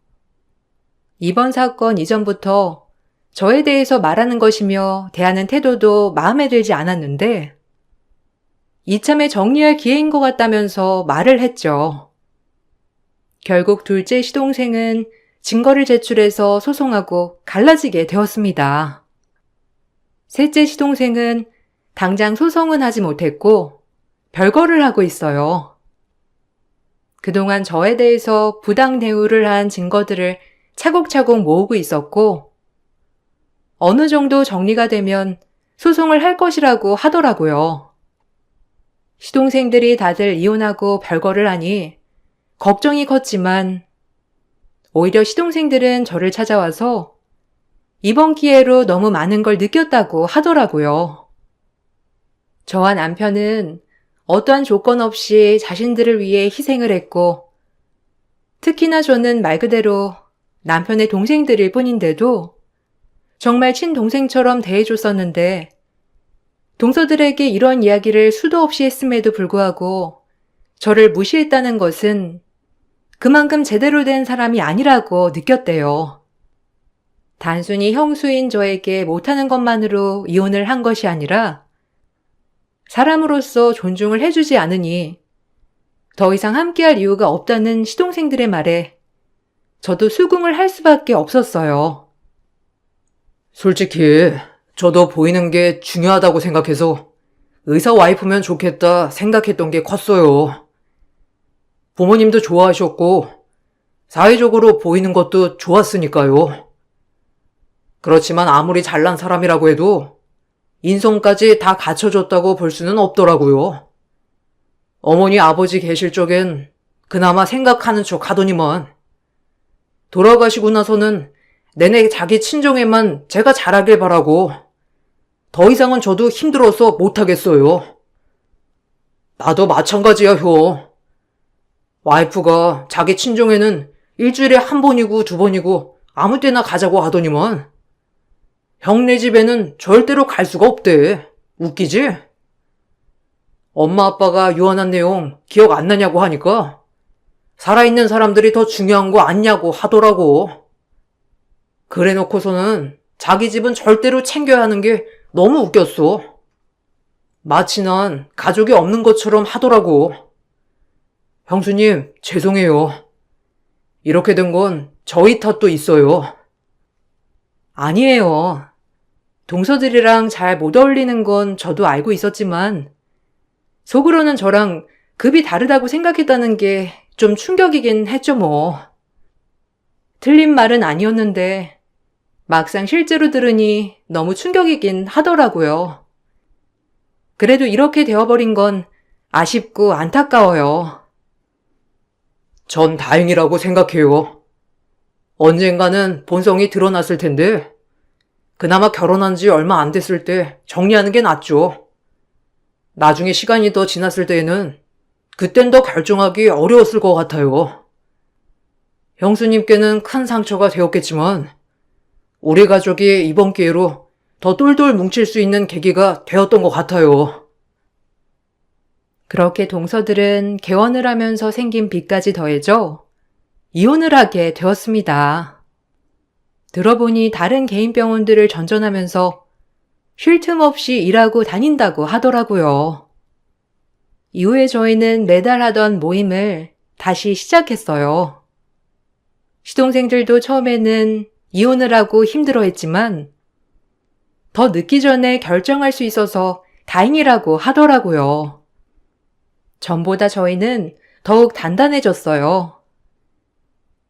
이번 사건 이전부터 저에 대해서 말하는 것이며 대하는 태도도 마음에 들지 않았는데 이참에 정리할 기회인 것 같다면서 말을 했죠. 결국 둘째 시동생은 증거를 제출해서 소송하고 갈라지게 되었습니다. 셋째 시동생은 당장 소송은 하지 못했고 별거를 하고 있어요. 그동안 저에 대해서 부당 대우를 한 증거들을 차곡차곡 모으고 있었고 어느 정도 정리가 되면 소송을 할 것이라고 하더라고요. 시동생들이 다들 이혼하고 별거를 하니 걱정이 컸지만 오히려 시동생들은 저를 찾아와서 이번 기회로 너무 많은 걸 느꼈다고 하더라고요. 저와 남편은 어떠한 조건 없이 자신들을 위해 희생을 했고 특히나 저는 말 그대로 남편의 동생들일 뿐인데도 정말 친동생처럼 대해줬었는데 동서들에게 이런 이야기를 수도 없이 했음에도 불구하고 저를 무시했다는 것은 그만큼 제대로 된 사람이 아니라고 느꼈대요. 단순히 형수인 저에게 못하는 것만으로 이혼을 한 것이 아니라 사람으로서 존중을 해주지 않으니 더 이상 함께할 이유가 없다는 시동생들의 말에 저도 수긍을 할 수밖에 없었어요. 솔직히 저도 보이는 게 중요하다고 생각해서 의사 와이프면 좋겠다 생각했던 게 컸어요. 부모님도 좋아하셨고, 사회적으로 보이는 것도 좋았으니까요. 그렇지만 아무리 잘난 사람이라고 해도 인성까지 다 갖춰졌다고 볼 수는 없더라고요. 어머니 아버지 계실 적엔 그나마 생각하는 척 하더니만 돌아가시고 나서는 내내 자기 친정에만 제가 잘하길 바라고 더 이상은 저도 힘들어서 못하겠어요. 나도 마찬가지야, 형. 와이프가 자기 친정에는 일주일에 한 번이고 두 번이고 아무 때나 가자고 하더니만 형네 집에는 절대로 갈 수가 없대. 웃기지? 엄마 아빠가 유언한 내용 기억 안 나냐고 하니까 살아있는 사람들이 더 중요한 거 아니냐고 하더라고. 그래 놓고서는 자기 집은 절대로 챙겨야 하는 게 너무 웃겼어. 마치 난 가족이 없는 것처럼 하더라고. 형수님, 죄송해요. 이렇게 된 건 저희 탓도 있어요. 아니에요. 동서들이랑 잘 못 어울리는 건 저도 알고 있었지만 속으로는 저랑 급이 다르다고 생각했다는 게 좀 충격이긴 했죠 뭐. 틀린 말은 아니었는데 막상 실제로 들으니 너무 충격이긴 하더라고요. 그래도 이렇게 되어버린 건 아쉽고 안타까워요. 전 다행이라고 생각해요. 언젠가는 본성이 드러났을 텐데 그나마 결혼한 지 얼마 안 됐을 때 정리하는 게 낫죠. 나중에 시간이 더 지났을 때에는 그땐 더 결정하기 어려웠을 것 같아요. 형수님께는 큰 상처가 되었겠지만 우리 가족이 이번 기회로 더 똘똘 뭉칠 수 있는 계기가 되었던 것 같아요. 그렇게 동서들은 개원을 하면서 생긴 빚까지 더해져 이혼을 하게 되었습니다. 들어보니 다른 개인 병원들을 전전하면서 쉴 틈 없이 일하고 다닌다고 하더라고요. 이후에 저희는 매달 하던 모임을 다시 시작했어요. 시동생들도 처음에는 이혼을 하고 힘들어했지만 더 늦기 전에 결정할 수 있어서 다행이라고 하더라고요. 전보다 저희는 더욱 단단해졌어요.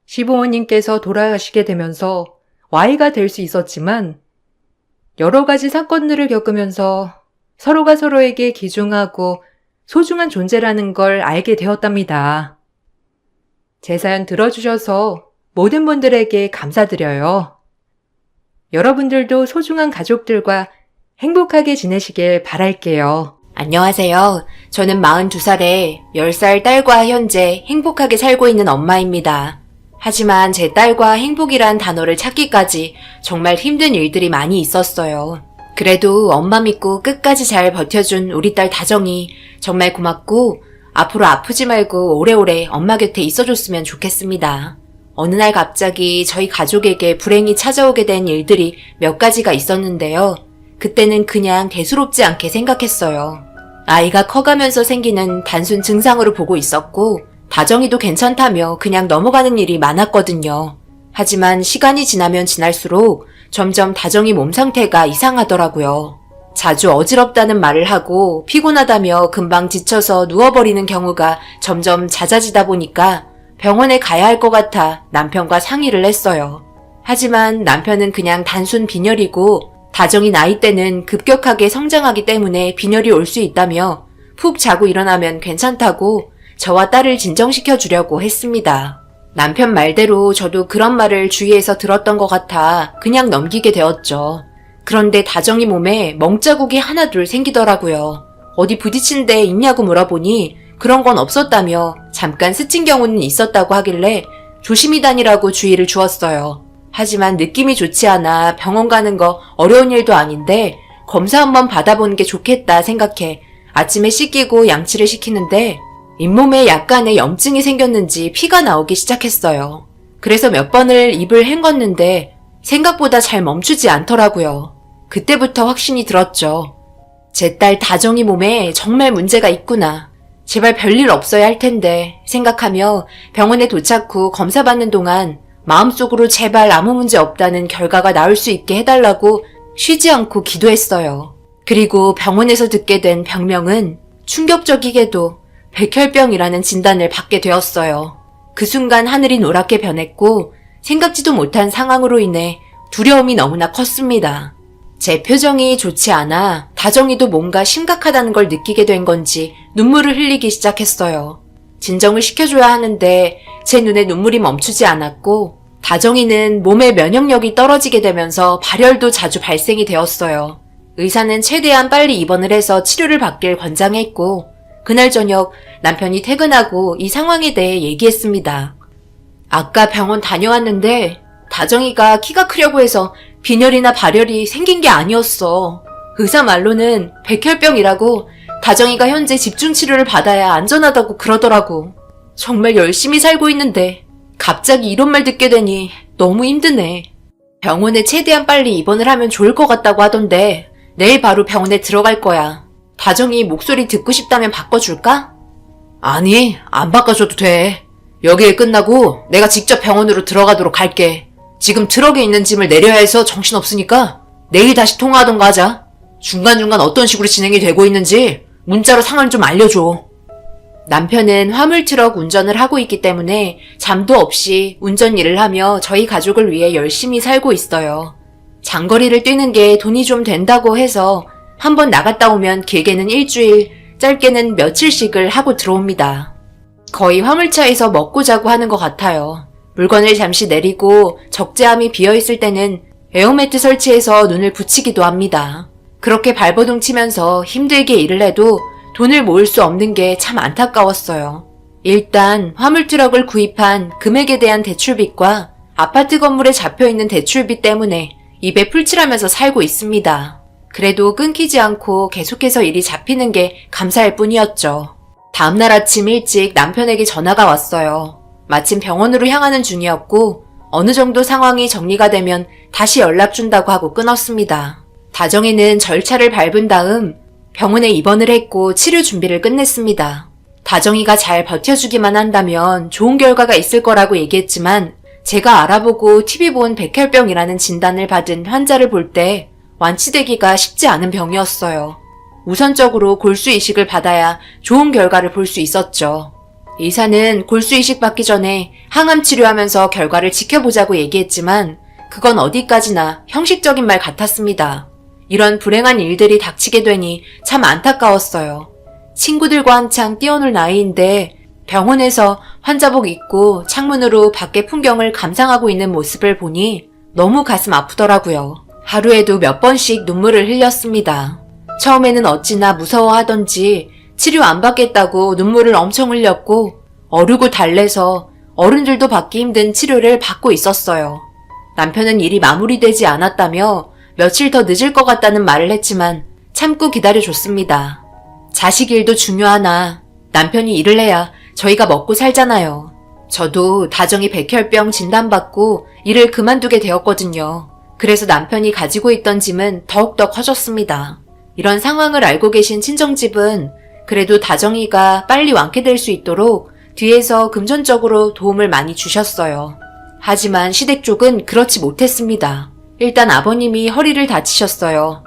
시부모님께서 돌아가시게 되면서 Y가 될 수 있었지만 여러 가지 사건들을 겪으면서 서로가 서로에게 귀중하고 소중한 존재라는 걸 알게 되었답니다. 제 사연 들어주셔서 모든 분들에게 감사드려요. 여러분들도 소중한 가족들과 행복하게 지내시길 바랄게요. 안녕하세요. 저는 42살에 10살 딸과 현재 행복하게 살고 있는 엄마입니다. 하지만 제 딸과 행복이란 단어를 찾기까지 정말 힘든 일들이 많이 있었어요. 그래도 엄마 믿고 끝까지 잘 버텨준 우리 딸 다정이 정말 고맙고 앞으로 아프지 말고 오래오래 엄마 곁에 있어줬으면 좋겠습니다. 어느 날 갑자기 저희 가족에게 불행이 찾아오게 된 일들이 몇 가지가 있었는데요. 그때는 그냥 대수롭지 않게 생각했어요. 아이가 커가면서 생기는 단순 증상으로 보고 있었고 다정이도 괜찮다며 그냥 넘어가는 일이 많았거든요. 하지만 시간이 지나면 지날수록 점점 다정이 몸 상태가 이상하더라고요. 자주 어지럽다는 말을 하고 피곤하다며 금방 지쳐서 누워버리는 경우가 점점 잦아지다 보니까 병원에 가야 할 것 같아 남편과 상의를 했어요. 하지만 남편은 그냥 단순 빈혈이고 다정이 나이 때는 급격하게 성장하기 때문에 빈혈이 올 수 있다며 푹 자고 일어나면 괜찮다고 저와 딸을 진정시켜 주려고 했습니다. 남편 말대로 저도 그런 말을 주위에서 들었던 것 같아 그냥 넘기게 되었죠. 그런데 다정이 몸에 멍자국이 하나둘 생기더라고요. 어디 부딪힌 데 있냐고 물어보니 그런 건 없었다며 잠깐 스친 경우는 있었다고 하길래 조심히 다니라고 주의를 주었어요. 하지만 느낌이 좋지 않아 병원 가는 거 어려운 일도 아닌데 검사 한번 받아보는 게 좋겠다 생각해 아침에 씻기고 양치를 시키는데 잇몸에 약간의 염증이 생겼는지 피가 나오기 시작했어요. 그래서 몇 번을 입을 헹궜는데 생각보다 잘 멈추지 않더라고요. 그때부터 확신이 들었죠. 제 딸 다정이 몸에 정말 문제가 있구나. 제발 별일 없어야 할 텐데 생각하며 병원에 도착 후 검사받는 동안 마음속으로 제발 아무 문제 없다는 결과가 나올 수 있게 해달라고 쉬지 않고 기도했어요. 그리고 병원에서 듣게 된 병명은 충격적이게도 백혈병이라는 진단을 받게 되었어요. 그 순간 하늘이 노랗게 변했고 생각지도 못한 상황으로 인해 두려움이 너무나 컸습니다. 제 표정이 좋지 않아 다정이도 뭔가 심각하다는 걸 느끼게 된 건지 눈물을 흘리기 시작했어요. 진정을 시켜줘야 하는데 제 눈에 눈물이 멈추지 않았고 다정이는 몸의 면역력이 떨어지게 되면서 발열도 자주 발생이 되었어요. 의사는 최대한 빨리 입원을 해서 치료를 받길 권장했고 그날 저녁 남편이 퇴근하고 이 상황에 대해 얘기했습니다. 아까 병원 다녀왔는데 다정이가 키가 크려고 해서 빈혈이나 발열이 생긴 게 아니었어. 의사 말로는 백혈병이라고 다정이가 현재 집중 치료를 받아야 안전하다고 그러더라고. 정말 열심히 살고 있는데 갑자기 이런 말 듣게 되니 너무 힘드네. 병원에 최대한 빨리 입원을 하면 좋을 것 같다고 하던데 내일 바로 병원에 들어갈 거야. 다정이 목소리 듣고 싶다면 바꿔줄까? 아니, 안 바꿔줘도 돼. 여기 일 끝나고 내가 직접 병원으로 들어가도록 할게. 지금 트럭에 있는 짐을 내려야 해서 정신없으니까 내일 다시 통화하던가 하자. 중간중간 어떤 식으로 진행이 되고 있는지 문자로 상황을 좀 알려줘. 남편은 화물트럭 운전을 하고 있기 때문에 잠도 없이 운전 일을 하며 저희 가족을 위해 열심히 살고 있어요. 장거리를 뛰는 게 돈이 좀 된다고 해서 한번 나갔다 오면 길게는 일주일, 짧게는 며칠씩을 하고 들어옵니다. 거의 화물차에서 먹고 자고 하는 것 같아요. 물건을 잠시 내리고 적재함이 비어있을 때는 에어매트 설치해서 눈을 붙이기도 합니다. 그렇게 발버둥 치면서 힘들게 일을 해도 돈을 모을 수 없는 게 참 안타까웠어요. 일단 화물트럭을 구입한 금액에 대한 대출빚과 아파트 건물에 잡혀있는 대출비 때문에 입에 풀칠하면서 살고 있습니다. 그래도 끊기지 않고 계속해서 일이 잡히는 게 감사할 뿐이었죠. 다음날 아침 일찍 남편에게 전화가 왔어요. 마침 병원으로 향하는 중이었고 어느 정도 상황이 정리가 되면 다시 연락 준다고 하고 끊었습니다. 다정이는 절차를 밟은 다음 병원에 입원을 했고 치료 준비를 끝냈습니다. 다정이가 잘 버텨주기만 한다면 좋은 결과가 있을 거라고 얘기했지만 제가 알아보고 TV 본 백혈병이라는 진단을 받은 환자를 볼 때 완치되기가 쉽지 않은 병이었어요. 우선적으로 골수 이식을 받아야 좋은 결과를 볼 수 있었죠. 의사는 골수 이식 받기 전에 항암 치료하면서 결과를 지켜보자고 얘기했지만 그건 어디까지나 형식적인 말 같았습니다. 이런 불행한 일들이 닥치게 되니 참 안타까웠어요. 친구들과 한창 뛰어놀 나이인데 병원에서 환자복 입고 창문으로 밖의 풍경을 감상하고 있는 모습을 보니 너무 가슴 아프더라고요. 하루에도 몇 번씩 눈물을 흘렸습니다. 처음에는 어찌나 무서워하던지 치료 안 받겠다고 눈물을 엄청 흘렸고 어르고 달래서 어른들도 받기 힘든 치료를 받고 있었어요. 남편은 일이 마무리되지 않았다며 며칠 더 늦을 것 같다는 말을 했지만 참고 기다려줬습니다. 자식 일도 중요하나 남편이 일을 해야 저희가 먹고 살잖아요. 저도 다정이 백혈병 진단받고 일을 그만두게 되었거든요. 그래서 남편이 가지고 있던 짐은 더욱더 커졌습니다. 이런 상황을 알고 계신 친정집은 그래도 다정이가 빨리 완쾌될 수 있도록 뒤에서 금전적으로 도움을 많이 주셨어요. 하지만 시댁 쪽은 그렇지 못했습니다. 일단 아버님이 허리를 다치셨어요.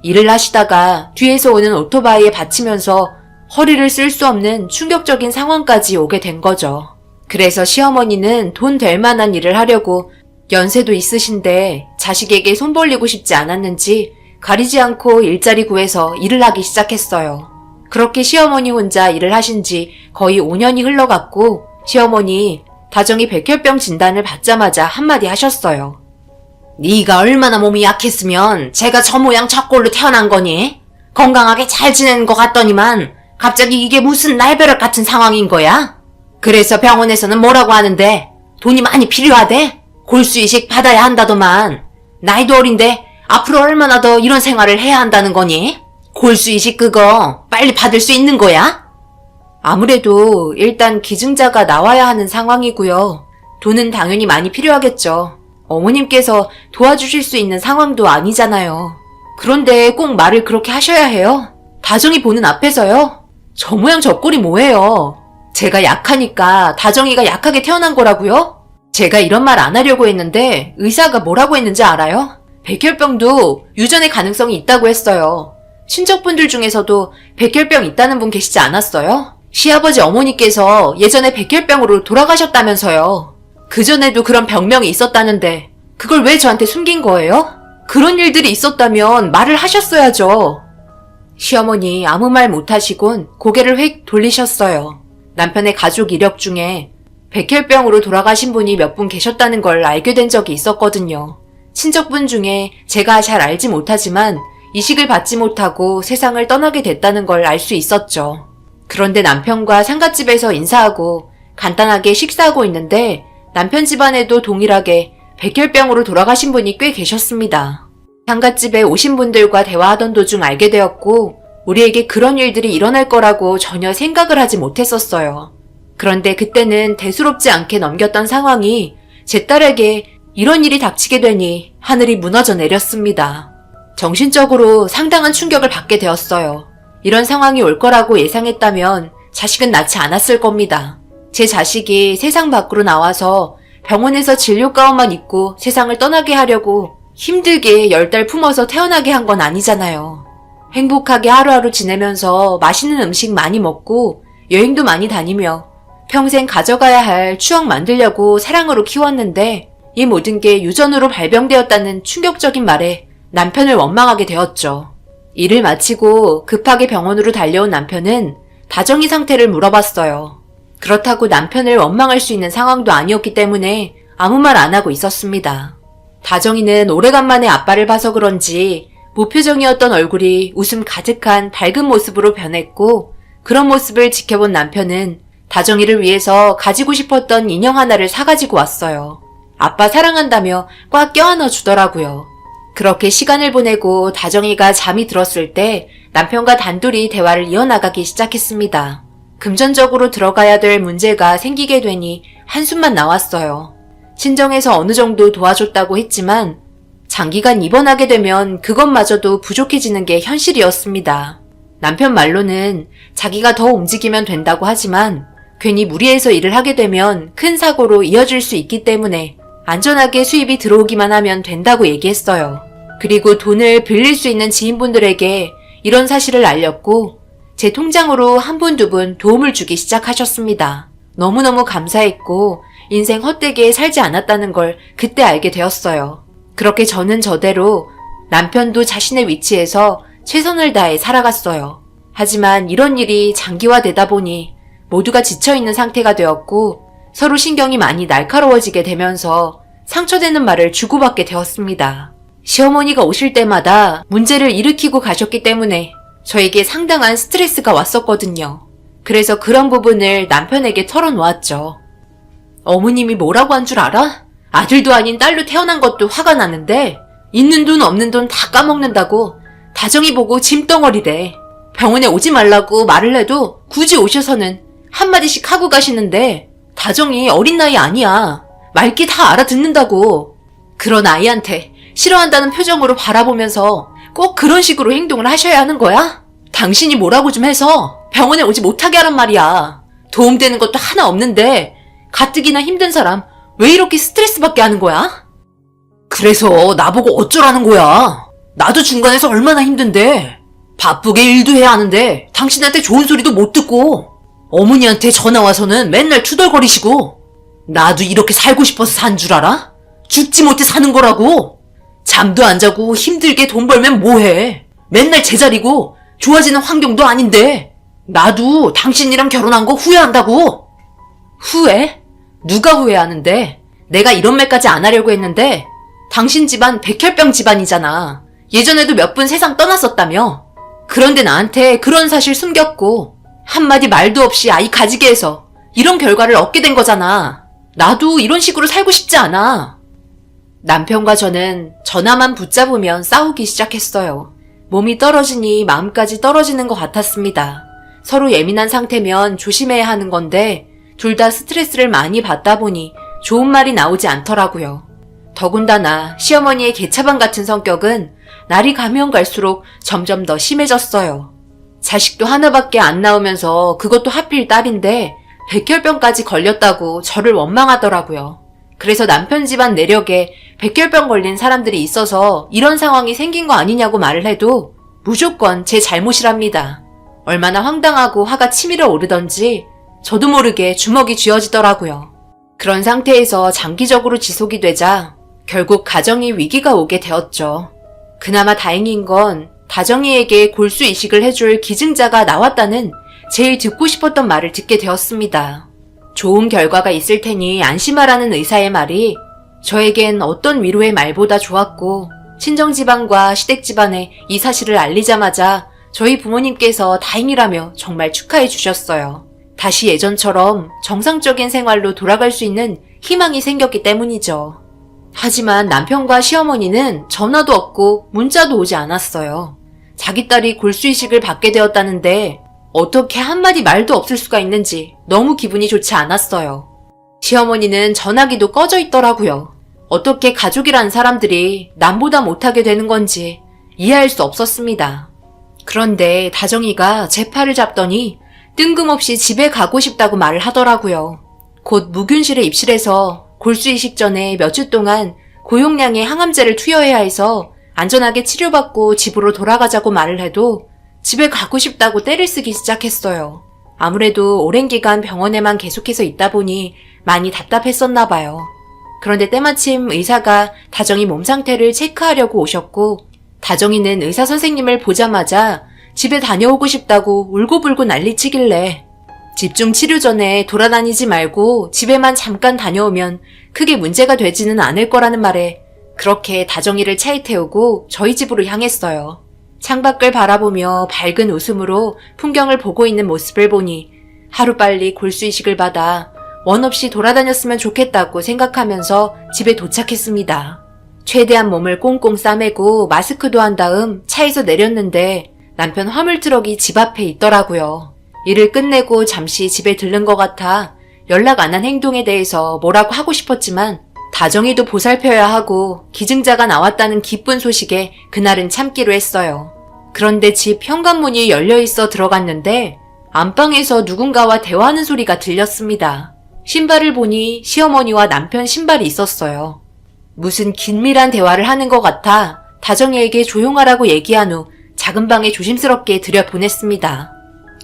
일을 하시다가 뒤에서 오는 오토바이에 받치면서 허리를 쓸 수 없는 충격적인 상황까지 오게 된 거죠. 그래서 시어머니는 돈 될 만한 일을 하려고 연세도 있으신데 자식에게 손 벌리고 싶지 않았는지 가리지 않고 일자리 구해서 일을 하기 시작했어요. 그렇게 시어머니 혼자 일을 하신 지 거의 5년이 흘러갔고 시어머니 다정이 백혈병 진단을 받자마자 한마디 하셨어요. 네가 얼마나 몸이 약했으면 제가 저 모양 저 꼴로 태어난 거니? 건강하게 잘 지내는 것 같더니만 갑자기 이게 무슨 날벼락 같은 상황인 거야? 그래서 병원에서는 뭐라고 하는데 돈이 많이 필요하대? 골수 이식 받아야 한다더만. 나이도 어린데 앞으로 얼마나 더 이런 생활을 해야 한다는 거니? 골수 이식 그거 빨리 받을 수 있는 거야? 아무래도 일단 기증자가 나와야 하는 상황이고요. 돈은 당연히 많이 필요하겠죠. 어머님께서 도와주실 수 있는 상황도 아니잖아요. 그런데 꼭 말을 그렇게 하셔야 해요? 다정이 보는 앞에서요? 저 모양 저 꼴이 뭐예요? 제가 약하니까 다정이가 약하게 태어난 거라고요? 제가 이런 말 안 하려고 했는데 의사가 뭐라고 했는지 알아요? 백혈병도 유전의 가능성이 있다고 했어요. 친척분들 중에서도 백혈병 있다는 분 계시지 않았어요? 시아버지 어머니께서 예전에 백혈병으로 돌아가셨다면서요. 그전에도 그런 병명이 있었다는데 그걸 왜 저한테 숨긴 거예요? 그런 일들이 있었다면 말을 하셨어야죠. 시어머니 아무 말 못하시곤 고개를 휙 돌리셨어요. 남편의 가족 이력 중에 백혈병으로 돌아가신 분이 몇 분 계셨다는 걸 알게 된 적이 있었거든요. 친척분 중에 제가 잘 알지 못하지만 이식을 받지 못하고 세상을 떠나게 됐다는 걸 알 수 있었죠. 그런데 남편과 상갓집에서 인사하고 간단하게 식사하고 있는데 남편 집안에도 동일하게 백혈병으로 돌아가신 분이 꽤 계셨습니다. 상갓집에 오신 분들과 대화하던 도중 알게 되었고 우리에게 그런 일들이 일어날 거라고 전혀 생각을 하지 못했었어요. 그런데 그때는 대수롭지 않게 넘겼던 상황이 제 딸에게 이런 일이 닥치게 되니 하늘이 무너져 내렸습니다. 정신적으로 상당한 충격을 받게 되었어요. 이런 상황이 올 거라고 예상했다면 자식은 낳지 않았을 겁니다. 제 자식이 세상 밖으로 나와서 병원에서 진료 가운만 입고 세상을 떠나게 하려고 힘들게 10달 품어서 태어나게 한 건 아니잖아요. 행복하게 하루하루 지내면서 맛있는 음식 많이 먹고 여행도 많이 다니며 평생 가져가야 할 추억 만들려고 사랑으로 키웠는데 이 모든 게 유전으로 발병되었다는 충격적인 말에 남편을 원망하게 되었죠. 일을 마치고 급하게 병원으로 달려온 남편은 다정이 상태를 물어봤어요. 그렇다고 남편을 원망할 수 있는 상황도 아니었기 때문에 아무 말 안 하고 있었습니다. 다정이는 오래간만에 아빠를 봐서 그런지 무표정이었던 얼굴이 웃음 가득한 밝은 모습으로 변했고 그런 모습을 지켜본 남편은 다정이를 위해서 가지고 싶었던 인형 하나를 사가지고 왔어요. 아빠 사랑한다며 꽉 껴안아 주더라고요. 그렇게 시간을 보내고 다정이가 잠이 들었을 때 남편과 단둘이 대화를 이어나가기 시작했습니다. 금전적으로 들어가야 될 문제가 생기게 되니 한숨만 나왔어요. 친정에서 어느 정도 도와줬다고 했지만 장기간 입원하게 되면 그것마저도 부족해지는 게 현실이었습니다. 남편 말로는 자기가 더 움직이면 된다고 하지만 괜히 무리해서 일을 하게 되면 큰 사고로 이어질 수 있기 때문에 안전하게 수입이 들어오기만 하면 된다고 얘기했어요. 그리고 돈을 빌릴 수 있는 지인분들에게 이런 사실을 알렸고 제 통장으로 한 분, 두 분 도움을 주기 시작하셨습니다. 너무너무 감사했고 인생 헛되게 살지 않았다는 걸 그때 알게 되었어요. 그렇게 저는 저대로 남편도 자신의 위치에서 최선을 다해 살아갔어요. 하지만 이런 일이 장기화되다 보니 모두가 지쳐있는 상태가 되었고 서로 신경이 많이 날카로워지게 되면서 상처되는 말을 주고받게 되었습니다. 시어머니가 오실 때마다 문제를 일으키고 가셨기 때문에 저에게 상당한 스트레스가 왔었거든요. 그래서 그런 부분을 남편에게 털어놓았죠. 어머님이 뭐라고 한 줄 알아? 아들도 아닌 딸로 태어난 것도 화가 나는데 있는 돈 없는 돈 다 까먹는다고 다정이 보고 짐덩어리래. 병원에 오지 말라고 말을 해도 굳이 오셔서는 한마디씩 하고 가시는데 다정이 어린 나이 아니야. 말귀 다 알아듣는다고. 그런 아이한테 싫어한다는 표정으로 바라보면서 꼭 그런 식으로 행동을 하셔야 하는 거야? 당신이 뭐라고 좀 해서 병원에 오지 못하게 하란 말이야. 도움되는 것도 하나 없는데 가뜩이나 힘든 사람 왜 이렇게 스트레스 받게 하는 거야? 그래서 나보고 어쩌라는 거야. 나도 중간에서 얼마나 힘든데. 바쁘게 일도 해야 하는데 당신한테 좋은 소리도 못 듣고 어머니한테 전화 와서는 맨날 투덜거리시고 나도 이렇게 살고 싶어서 산 줄 알아? 죽지 못해 사는 거라고. 잠도 안 자고 힘들게 돈 벌면 뭐해. 맨날 제자리고 좋아지는 환경도 아닌데 나도 당신이랑 결혼한 거 후회한다고. 후회? 누가 후회하는데? 내가 이런 말까지 안 하려고 했는데 당신 집안 백혈병 집안이잖아. 예전에도 몇 분 세상 떠났었다며. 그런데 나한테 그런 사실 숨겼고 한마디 말도 없이 아이 가지게 해서 이런 결과를 얻게 된 거잖아. 나도 이런 식으로 살고 싶지 않아. 남편과 저는 전화만 붙잡으면 싸우기 시작했어요. 몸이 떨어지니 마음까지 떨어지는 것 같았습니다. 서로 예민한 상태면 조심해야 하는 건데 둘 다 스트레스를 많이 받다 보니 좋은 말이 나오지 않더라고요. 더군다나 시어머니의 개차반 같은 성격은 날이 가면 갈수록 점점 더 심해졌어요. 자식도 하나밖에 안 나오면서 그것도 하필 딸인데 백혈병까지 걸렸다고 저를 원망하더라고요. 그래서 남편 집안 내력에 백혈병 걸린 사람들이 있어서 이런 상황이 생긴 거 아니냐고 말을 해도 무조건 제 잘못이랍니다. 얼마나 황당하고 화가 치밀어 오르던지 저도 모르게 주먹이 쥐어지더라고요. 그런 상태에서 장기적으로 지속이 되자 결국 가정이 위기가 오게 되었죠. 그나마 다행인 건 다정이에게 골수 이식을 해줄 기증자가 나왔다는 제일 듣고 싶었던 말을 듣게 되었습니다. 좋은 결과가 있을 테니 안심하라는 의사의 말이 저에겐 어떤 위로의 말보다 좋았고, 친정집안과 시댁집안에 이 사실을 알리자마자 저희 부모님께서 다행이라며 정말 축하해 주셨어요. 다시 예전처럼 정상적인 생활로 돌아갈 수 있는 희망이 생겼기 때문이죠. 하지만 남편과 시어머니는 전화도 없고 문자도 오지 않았어요. 자기 딸이 골수이식을 받게 되었다는데 어떻게 한마디 말도 없을 수가 있는지 너무 기분이 좋지 않았어요. 시어머니는 전화기도 꺼져 있더라고요. 어떻게 가족이라는 사람들이 남보다 못하게 되는 건지 이해할 수 없었습니다. 그런데 다정이가 제 팔을 잡더니 뜬금없이 집에 가고 싶다고 말을 하더라고요. 곧 무균실에 입실해서 골수이식 전에 몇 주 동안 고용량의 항암제를 투여해야 해서 안전하게 치료받고 집으로 돌아가자고 말을 해도 집에 가고 싶다고 떼를 쓰기 시작했어요. 아무래도 오랜 기간 병원에만 계속해서 있다 보니 많이 답답했었나 봐요. 그런데 때마침 의사가 다정이 몸 상태를 체크하려고 오셨고, 다정이는 의사 선생님을 보자마자 집에 다녀오고 싶다고 울고불고 난리치길래 집중 치료 전에 돌아다니지 말고 집에만 잠깐 다녀오면 크게 문제가 되지는 않을 거라는 말에 그렇게 다정이를 차에 태우고 저희 집으로 향했어요. 창밖을 바라보며 밝은 웃음으로 풍경을 보고 있는 모습을 보니 하루빨리 골수이식을 받아 원 없이 돌아다녔으면 좋겠다고 생각하면서 집에 도착했습니다. 최대한 몸을 꽁꽁 싸매고 마스크도 한 다음 차에서 내렸는데 남편 화물트럭이 집 앞에 있더라고요. 일을 끝내고 잠시 집에 들른 것 같아 연락 안 한 행동에 대해서 뭐라고 하고 싶었지만 다정이도 보살펴야 하고 기증자가 나왔다는 기쁜 소식에 그날은 참기로 했어요. 그런데 집 현관문이 열려있어 들어갔는데 안방에서 누군가와 대화하는 소리가 들렸습니다. 신발을 보니 시어머니와 남편 신발이 있었어요. 무슨 긴밀한 대화를 하는 것 같아 다정이에게 조용하라고 얘기한 후 작은 방에 조심스럽게 들여보냈습니다.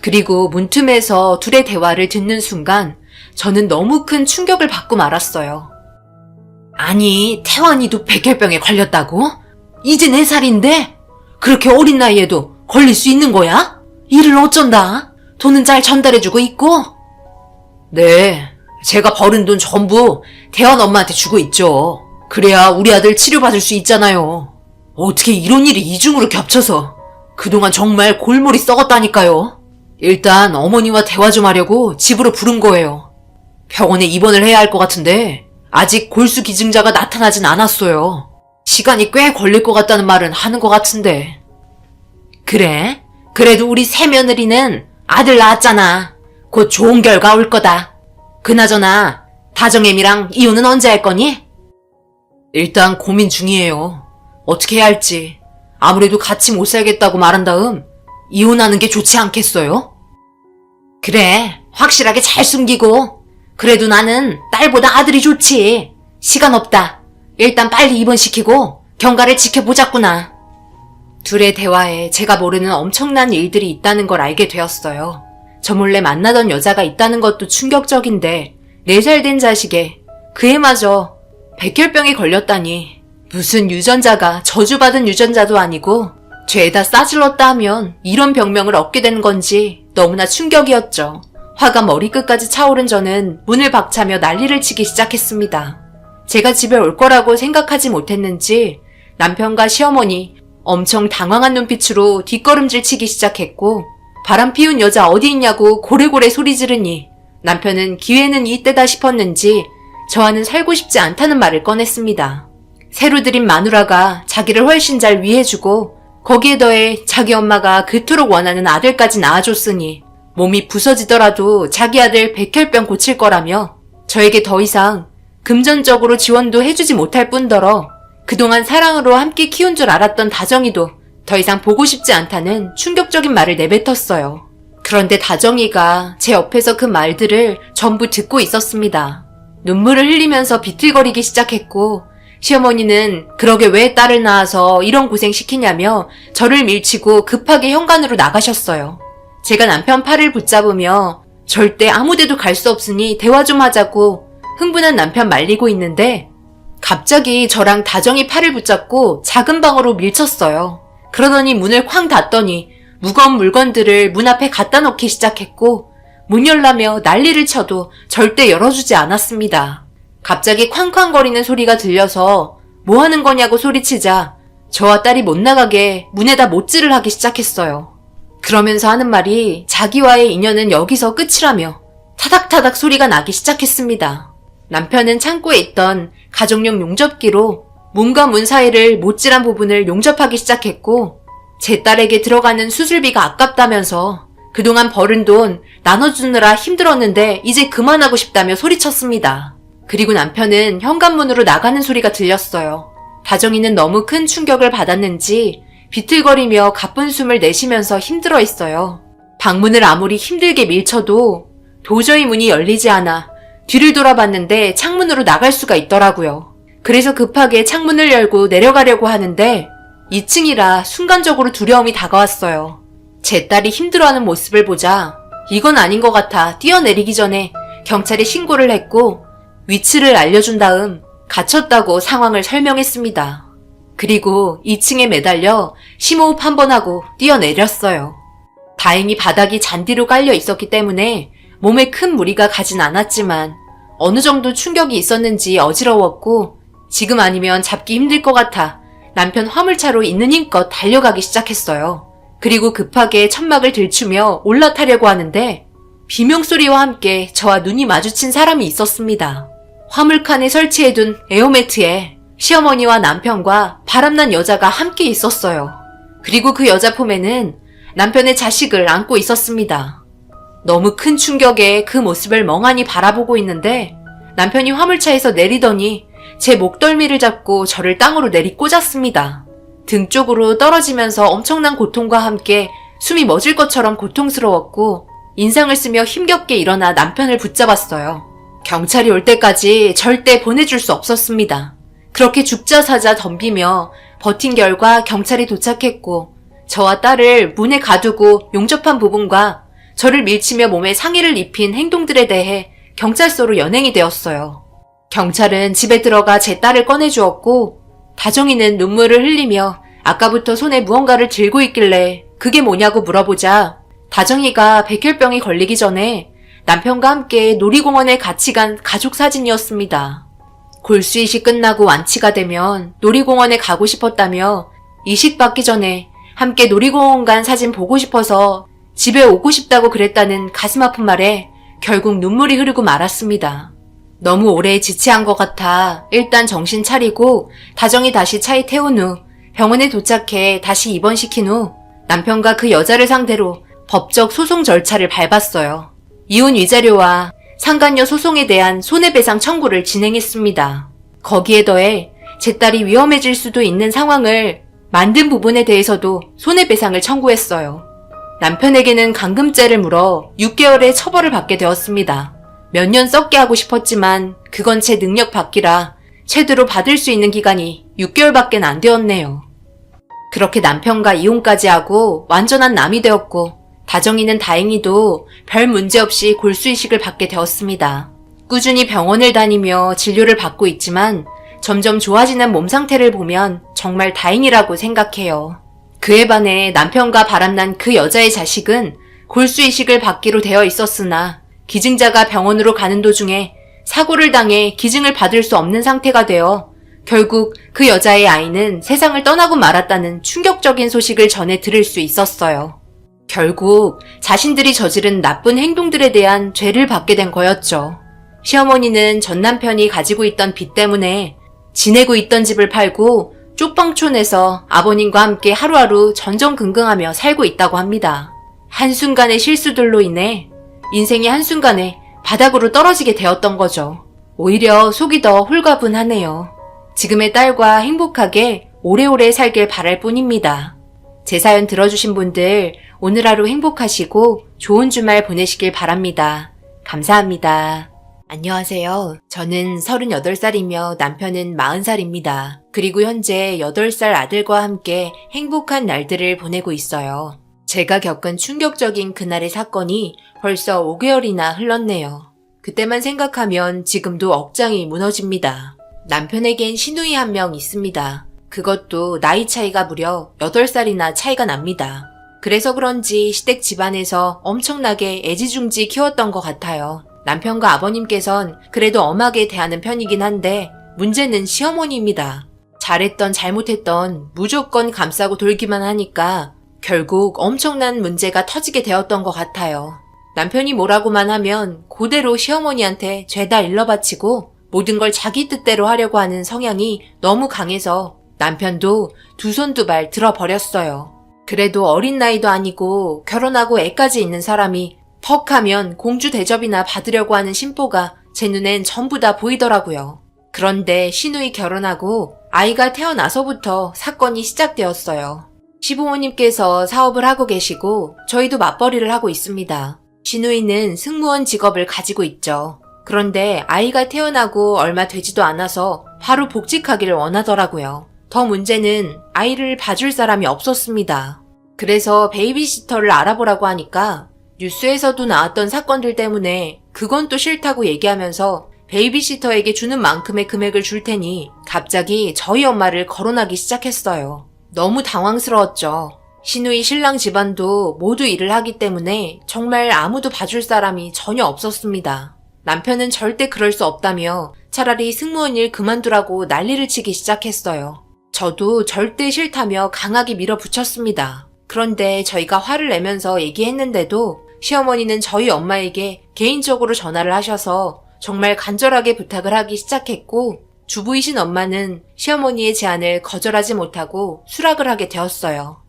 그리고 문틈에서 둘의 대화를 듣는 순간 저는 너무 큰 충격을 받고 말았어요. 아니, 태환이도 백혈병에 걸렸다고? 이제 4살인데? 그렇게 어린 나이에도 걸릴 수 있는 거야? 일을 어쩐다? 돈은 잘 전달해주고 있고? 네, 제가 벌은 돈 전부 태환 엄마한테 주고 있죠. 그래야 우리 아들 치료받을 수 있잖아요. 어떻게 이런 일이 이중으로 겹쳐서 그동안 정말 골머리 썩었다니까요. 일단 어머니와 대화 좀 하려고 집으로 부른 거예요. 병원에 입원을 해야 할 것 같은데 아직 골수 기증자가 나타나진 않았어요. 시간이 꽤 걸릴 것 같다는 말은 하는 것 같은데. 그래? 그래도 우리 새며느리는 아들 낳았잖아. 곧 좋은 결과 올 거다. 그나저나 다정애미랑 이혼은 언제 할 거니? 일단 고민 중이에요. 어떻게 해야 할지. 아무래도 같이 못 살겠다고 말한 다음 이혼하는 게 좋지 않겠어요? 그래, 확실하게 잘 숨기고. 그래도 나는 딸보다 아들이 좋지. 시간 없다. 일단 빨리 입원시키고 경과를 지켜보자꾸나. 둘의 대화에 제가 모르는 엄청난 일들이 있다는 걸 알게 되었어요. 저 몰래 만나던 여자가 있다는 것도 충격적인데 4살 된 자식에 그 애마저 백혈병에 걸렸다니. 무슨 유전자가 저주받은 유전자도 아니고 죄다 싸질렀다 하면 이런 병명을 얻게 된 건지 너무나 충격이었죠. 화가 머리끝까지 차오른 저는 문을 박차며 난리를 치기 시작했습니다. 제가 집에 올 거라고 생각하지 못했는지 남편과 시어머니 엄청 당황한 눈빛으로 뒷걸음질 치기 시작했고, 바람 피운 여자 어디 있냐고 고래고래 소리 지르니 남편은 기회는 이때다 싶었는지 저와는 살고 싶지 않다는 말을 꺼냈습니다. 새로 들인 마누라가 자기를 훨씬 잘 위해주고 거기에 더해 자기 엄마가 그토록 원하는 아들까지 낳아줬으니 몸이 부서지더라도 자기 아들 백혈병 고칠 거라며 저에게 더 이상 금전적으로 지원도 해주지 못할 뿐더러 그동안 사랑으로 함께 키운 줄 알았던 다정이도 더 이상 보고 싶지 않다는 충격적인 말을 내뱉었어요. 그런데 다정이가 제 옆에서 그 말들을 전부 듣고 있었습니다. 눈물을 흘리면서 비틀거리기 시작했고, 시어머니는 그러게 왜 딸을 낳아서 이런 고생 시키냐며 저를 밀치고 급하게 현관으로 나가셨어요. 제가 남편 팔을 붙잡으며 절대 아무데도 갈 수 없으니 대화 좀 하자고 흥분한 남편 말리고 있는데 갑자기 저랑 다정이 팔을 붙잡고 작은 방으로 밀쳤어요. 그러더니 문을 쾅 닫더니 무거운 물건들을 문 앞에 갖다 놓기 시작했고 문 열라며 난리를 쳐도 절대 열어주지 않았습니다. 갑자기 쾅쾅거리는 소리가 들려서 뭐 하는 거냐고 소리치자 저와 딸이 못 나가게 문에다 못질을 하기 시작했어요. 그러면서 하는 말이 자기와의 인연은 여기서 끝이라며 타닥타닥 소리가 나기 시작했습니다. 남편은 창고에 있던 가정용 용접기로 문과 문 사이를 못질한 부분을 용접하기 시작했고 제 딸에게 들어가는 수술비가 아깝다면서 그동안 벌은 돈 나눠주느라 힘들었는데 이제 그만하고 싶다며 소리쳤습니다. 그리고 남편은 현관문으로 나가는 소리가 들렸어요. 다정이는 너무 큰 충격을 받았는지 비틀거리며 가쁜 숨을 내쉬면서 힘들어했어요. 방문을 아무리 힘들게 밀쳐도 도저히 문이 열리지 않아 뒤를 돌아봤는데 창문으로 나갈 수가 있더라고요. 그래서 급하게 창문을 열고 내려가려고 하는데 2층이라 순간적으로 두려움이 다가왔어요. 제 딸이 힘들어하는 모습을 보자 이건 아닌 것 같아 뛰어내리기 전에 경찰에 신고를 했고 위치를 알려준 다음 갇혔다고 상황을 설명했습니다. 그리고 2층에 매달려 심호흡 한번 하고 뛰어내렸어요. 다행히 바닥이 잔디로 깔려 있었기 때문에 몸에 큰 무리가 가진 않았지만 어느 정도 충격이 있었는지 어지러웠고 지금 아니면 잡기 힘들 것 같아 남편 화물차로 있는 힘껏 달려가기 시작했어요. 그리고 급하게 천막을 들추며 올라타려고 하는데 비명소리와 함께 저와 눈이 마주친 사람이 있었습니다. 화물칸에 설치해둔 에어매트에 시어머니와 남편과 바람난 여자가 함께 있었어요. 그리고 그 여자 품에는 남편의 자식을 안고 있었습니다. 너무 큰 충격에 그 모습을 멍하니 바라보고 있는데 남편이 화물차에서 내리더니 제 목덜미를 잡고 저를 땅으로 내리꽂았습니다. 등 쪽으로 떨어지면서 엄청난 고통과 함께 숨이 멎을 것처럼 고통스러웠고 인상을 쓰며 힘겹게 일어나 남편을 붙잡았어요. 경찰이 올 때까지 절대 보내줄 수 없었습니다. 그렇게 죽자 사자 덤비며 버틴 결과 경찰이 도착했고 저와 딸을 문에 가두고 용접한 부분과 저를 밀치며 몸에 상해를 입힌 행동들에 대해 경찰서로 연행이 되었어요. 경찰은 집에 들어가 제 딸을 꺼내주었고 다정이는 눈물을 흘리며 아까부터 손에 무언가를 들고 있길래 그게 뭐냐고 물어보자 다정이가 백혈병이 걸리기 전에 남편과 함께 놀이공원에 같이 간 가족 사진이었습니다. 골수이식 끝나고 완치가 되면 놀이공원에 가고 싶었다며 이식 받기 전에 함께 놀이공원 간 사진 보고 싶어서 집에 오고 싶다고 그랬다는 가슴 아픈 말에 결국 눈물이 흐르고 말았습니다. 너무 오래 지체한 것 같아 일단 정신 차리고 다정이 다시 차에 태운 후 병원에 도착해 다시 입원시킨 후 남편과 그 여자를 상대로 법적 소송 절차를 밟았어요. 이혼 위자료와 상간녀 소송에 대한 손해배상 청구를 진행했습니다. 거기에 더해 제 딸이 위험해질 수도 있는 상황을 만든 부분에 대해서도 손해배상을 청구했어요. 남편에게는 감금죄를 물어 6개월의 처벌을 받게 되었습니다. 몇 년 썩게 하고 싶었지만 그건 제 능력 밖이라 최대로 받을 수 있는 기간이 6개월밖에 안 되었네요. 그렇게 남편과 이혼까지 하고 완전한 남이 되었고 다정이는 다행히도 별 문제 없이 골수이식을 받게 되었습니다. 꾸준히 병원을 다니며 진료를 받고 있지만 점점 좋아지는 몸 상태를 보면 정말 다행이라고 생각해요. 그에 반해 남편과 바람난 그 여자의 자식은 골수이식을 받기로 되어 있었으나 기증자가 병원으로 가는 도중에 사고를 당해 기증을 받을 수 없는 상태가 되어 결국 그 여자의 아이는 세상을 떠나고 말았다는 충격적인 소식을 전해 들을 수 있었어요. 결국 자신들이 저지른 나쁜 행동들에 대한 죄를 받게 된 거였죠. 시어머니는 전 남편이 가지고 있던 빚 때문에 지내고 있던 집을 팔고 쪽방촌에서 아버님과 함께 하루하루 전전긍긍하며 살고 있다고 합니다. 한순간의 실수들로 인해 인생이 한순간에 바닥으로 떨어지게 되었던 거죠. 오히려 속이 더 홀가분하네요. 지금의 딸과 행복하게 오래오래 살길 바랄 뿐입니다. 제 사연 들어주신 분들 오늘 하루 행복하시고 좋은 주말 보내시길 바랍니다. 감사합니다. 안녕하세요. 저는 38살이며 남편은 40살입니다. 그리고 현재 8살 아들과 함께 행복한 날들을 보내고 있어요. 제가 겪은 충격적인 그날의 사건이 벌써 5개월이나 흘렀네요. 그때만 생각하면 지금도 억장이 무너집니다. 남편에겐 시누이 한 명 있습니다. 그것도 나이 차이가 무려 8살이나 차이가 납니다. 그래서 그런지 시댁 집안에서 엄청나게 애지중지 키웠던 것 같아요. 남편과 아버님께선 그래도 엄하게 대하는 편이긴 한데 문제는 시어머니입니다. 잘했던 잘못했던 무조건 감싸고 돌기만 하니까 결국 엄청난 문제가 터지게 되었던 것 같아요. 남편이 뭐라고만 하면 그대로 시어머니한테 죄다 일러바치고 모든 걸 자기 뜻대로 하려고 하는 성향이 너무 강해서 남편도 두 손 두 발 들어버렸어요. 그래도 어린 나이도 아니고 결혼하고 애까지 있는 사람이 퍽 하면 공주 대접이나 받으려고 하는 심보가 제 눈엔 전부 다 보이더라고요. 그런데 시누이 결혼하고 아이가 태어나서부터 사건이 시작되었어요. 시부모님께서 사업을 하고 계시고 저희도 맞벌이를 하고 있습니다. 시누이는 승무원 직업을 가지고 있죠. 그런데 아이가 태어나고 얼마 되지도 않아서 바로 복직하기를 원하더라고요. 더 문제는 아이를 봐줄 사람이 없었습니다. 그래서 베이비시터를 알아보라고 하니까 뉴스에서도 나왔던 사건들 때문에 그건 또 싫다고 얘기하면서 베이비시터에게 주는 만큼의 금액을 줄 테니 갑자기 저희 엄마를 거론하기 시작했어요. 너무 당황스러웠죠. 시누이 신랑 집안도 모두 일을 하기 때문에 정말 아무도 봐줄 사람이 전혀 없었습니다. 남편은 절대 그럴 수 없다며 차라리 승무원 일 그만두라고 난리를 치기 시작했어요. 저도 절대 싫다며 강하게 밀어붙였습니다. 그런데 저희가 화를 내면서 얘기했는데도 시어머니는 저희 엄마에게 개인적으로 전화를 하셔서 정말 간절하게 부탁을 하기 시작했고 주부이신 엄마는 시어머니의 제안을 거절하지 못하고 수락을 하게 되었어요.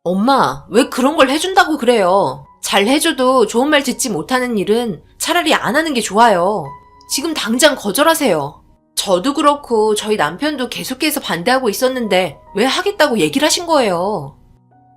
엄마, 왜 그런 걸 해준다고 그래요? 잘 해줘도 좋은 말 듣지 못하는 일은 차라리 안 하는 게 좋아요. 지금 당장 거절하세요. 저도 그렇고 저희 남편도 계속해서 반대하고 있었는데 왜 하겠다고 얘기를 하신 거예요?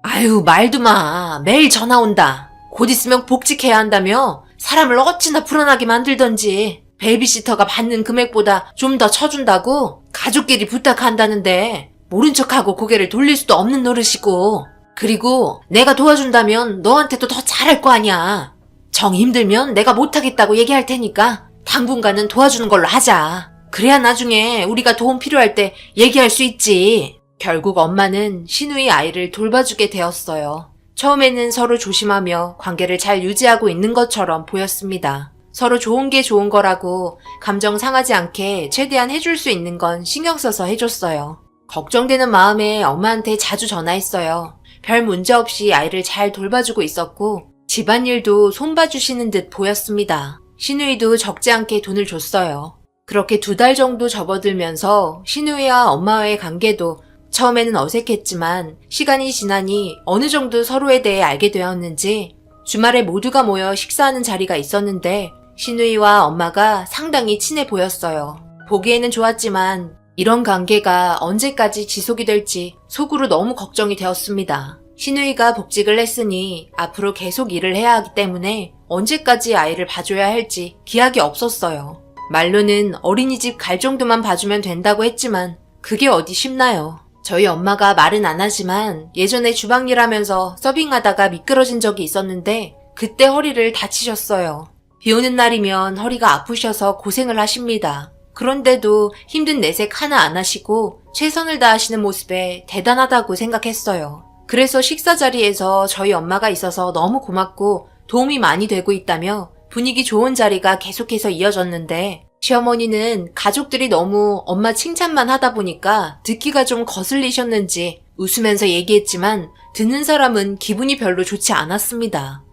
아유, 말도 마. 매일 전화 온다. 곧 있으면 복직해야 한다며 사람을 어찌나 불안하게 만들던지. 베이비시터가 받는 금액보다 좀 더 쳐준다고 가족끼리 부탁한다는데 모른 척하고 고개를 돌릴 수도 없는 노릇이고, 그리고 내가 도와준다면 너한테도 더 잘할 거 아니야. 정 힘들면 내가 못하겠다고 얘기할 테니까 당분간은 도와주는 걸로 하자. 그래야 나중에 우리가 도움 필요할 때 얘기할 수 있지. 결국 엄마는 시누이 아이를 돌봐주게 되었어요. 처음에는 서로 조심하며 관계를 잘 유지하고 있는 것처럼 보였습니다. 서로 좋은 게 좋은 거라고 감정 상하지 않게 최대한 해줄 수 있는 건 신경 써서 해줬어요. 걱정되는 마음에 엄마한테 자주 전화했어요. 별 문제 없이 아이를 잘 돌봐주고 있었고 집안일도 손봐주시는 듯 보였습니다. 시누이도 적지 않게 돈을 줬어요. 그렇게 2달 정도 접어들면서 시누이와 엄마와의 관계도 처음에는 어색했지만 시간이 지나니 어느 정도 서로에 대해 알게 되었는지 주말에 모두가 모여 식사하는 자리가 있었는데 시누이와 엄마가 상당히 친해 보였어요. 보기에는 좋았지만 이런 관계가 언제까지 지속이 될지 속으로 너무 걱정이 되었습니다. 시누이가 복직을 했으니 앞으로 계속 일을 해야 하기 때문에 언제까지 아이를 봐줘야 할지 기약이 없었어요. 말로는 어린이집 갈 정도만 봐주면 된다고 했지만 그게 어디 쉽나요? 저희 엄마가 말은 안 하지만 예전에 주방일 하면서 서빙하다가 미끄러진 적이 있었는데 그때 허리를 다치셨어요. 비 오는 날이면 허리가 아프셔서 고생을 하십니다. 그런데도 힘든 내색 하나 안 하시고 최선을 다하시는 모습에 대단하다고 생각했어요. 그래서 식사 자리에서 저희 엄마가 있어서 너무 고맙고 도움이 많이 되고 있다며 분위기 좋은 자리가 계속해서 이어졌는데 시어머니는 가족들이 너무 엄마 칭찬만 하다 보니까 듣기가 좀 거슬리셨는지 웃으면서 얘기했지만 듣는 사람은 기분이 별로 좋지 않았습니다.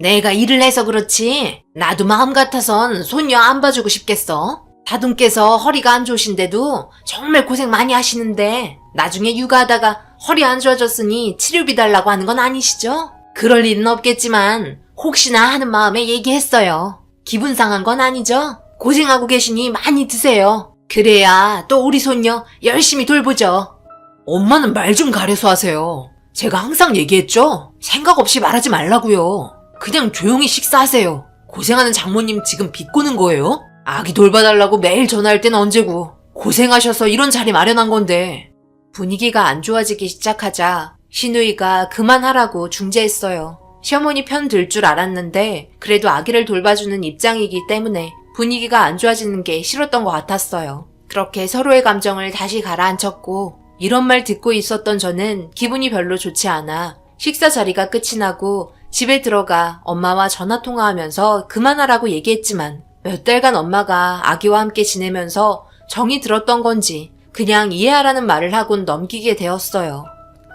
내가 일을 해서 그렇지 나도 마음 같아선 손녀 안 봐주고 싶겠어. 다둥께서 허리가 안 좋으신데도 정말 고생 많이 하시는데 나중에 육아하다가 허리 안 좋아졌으니 치료비 달라고 하는 건 아니시죠? 그럴 일은 없겠지만 혹시나 하는 마음에 얘기했어요. 기분 상한 건 아니죠? 고생하고 계시니 많이 드세요. 그래야 또 우리 손녀 열심히 돌보죠. 엄마는 말 좀 가려서 하세요. 제가 항상 얘기했죠? 생각 없이 말하지 말라고요. 그냥 조용히 식사하세요. 고생하는 장모님 지금 비꼬는 거예요? 아기 돌봐달라고 매일 전화할 땐 언제고. 고생하셔서 이런 자리 마련한 건데. 분위기가 안 좋아지기 시작하자 신우이가 그만하라고 중재했어요. 시어머니 편 들 줄 알았는데 그래도 아기를 돌봐주는 입장이기 때문에 분위기가 안 좋아지는 게 싫었던 것 같았어요. 그렇게 서로의 감정을 다시 가라앉혔고 이런 말 듣고 있었던 저는 기분이 별로 좋지 않아 식사 자리가 끝이 나고 집에 들어가 엄마와 전화통화하면서 그만하라고 얘기했지만 몇 달간 엄마가 아기와 함께 지내면서 정이 들었던 건지 그냥 이해하라는 말을 하곤 넘기게 되었어요.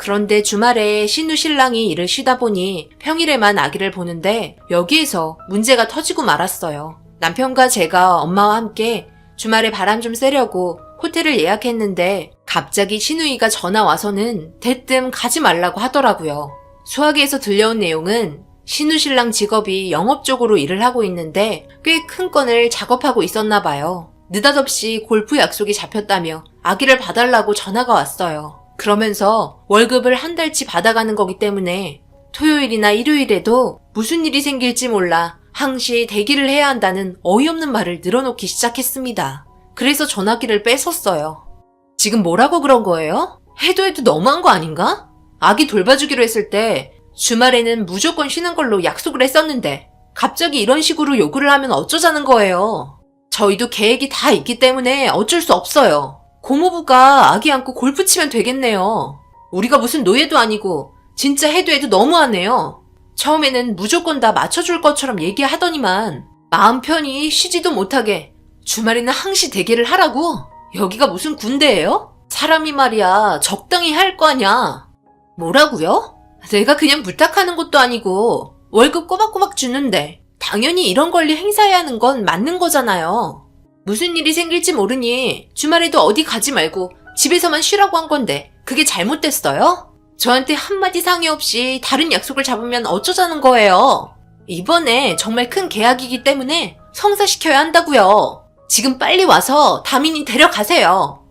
그런데 주말에 신우 신랑이 일을 쉬다 보니 평일에만 아기를 보는데 여기에서 문제가 터지고 말았어요. 남편과 제가 엄마와 함께 주말에 바람 좀 쐬려고 호텔을 예약했는데 갑자기 신우이가 전화 와서는 대뜸 가지 말라고 하더라고요. 수화기에서 들려온 내용은 신우 신랑 직업이 영업 쪽으로 일을 하고 있는데 꽤 큰 건을 작업하고 있었나 봐요. 느닷없이 골프 약속이 잡혔다며 아기를 봐달라고 전화가 왔어요. 그러면서 월급을 한 달치 받아가는 거기 때문에 토요일이나 일요일에도 무슨 일이 생길지 몰라 항시 대기를 해야 한다는 어이없는 말을 늘어놓기 시작했습니다. 그래서 전화기를 뺏었어요. 지금 뭐라고 그런 거예요? 해도 너무한 거 아닌가? 아기 돌봐주기로 했을 때 주말에는 무조건 쉬는 걸로 약속을 했었는데 갑자기 이런 식으로 요구를 하면 어쩌자는 거예요. 저희도 계획이 다 있기 때문에 어쩔 수 없어요. 고모부가 아기 안고 골프 치면 되겠네요. 우리가 무슨 노예도 아니고 진짜 해도 너무하네요. 처음에는 무조건 다 맞춰줄 것처럼 얘기하더니만 마음 편히 쉬지도 못하게 주말에는 항시 대기를 하라고? 여기가 무슨 군대예요? 사람이 말이야 적당히 할 거 아냐. 뭐라고요? 내가 그냥 부탁하는 것도 아니고 월급 꼬박꼬박 주는데 당연히 이런 권리 행사해야 하는 건 맞는 거잖아요. 무슨 일이 생길지 모르니 주말에도 어디 가지 말고 집에서만 쉬라고 한 건데 그게 잘못됐어요? 저한테 한마디 상의 없이 다른 약속을 잡으면 어쩌자는 거예요? 이번에 정말 큰 계약이기 때문에 성사시켜야 한다고요. 지금 빨리 와서 다민이 데려가세요.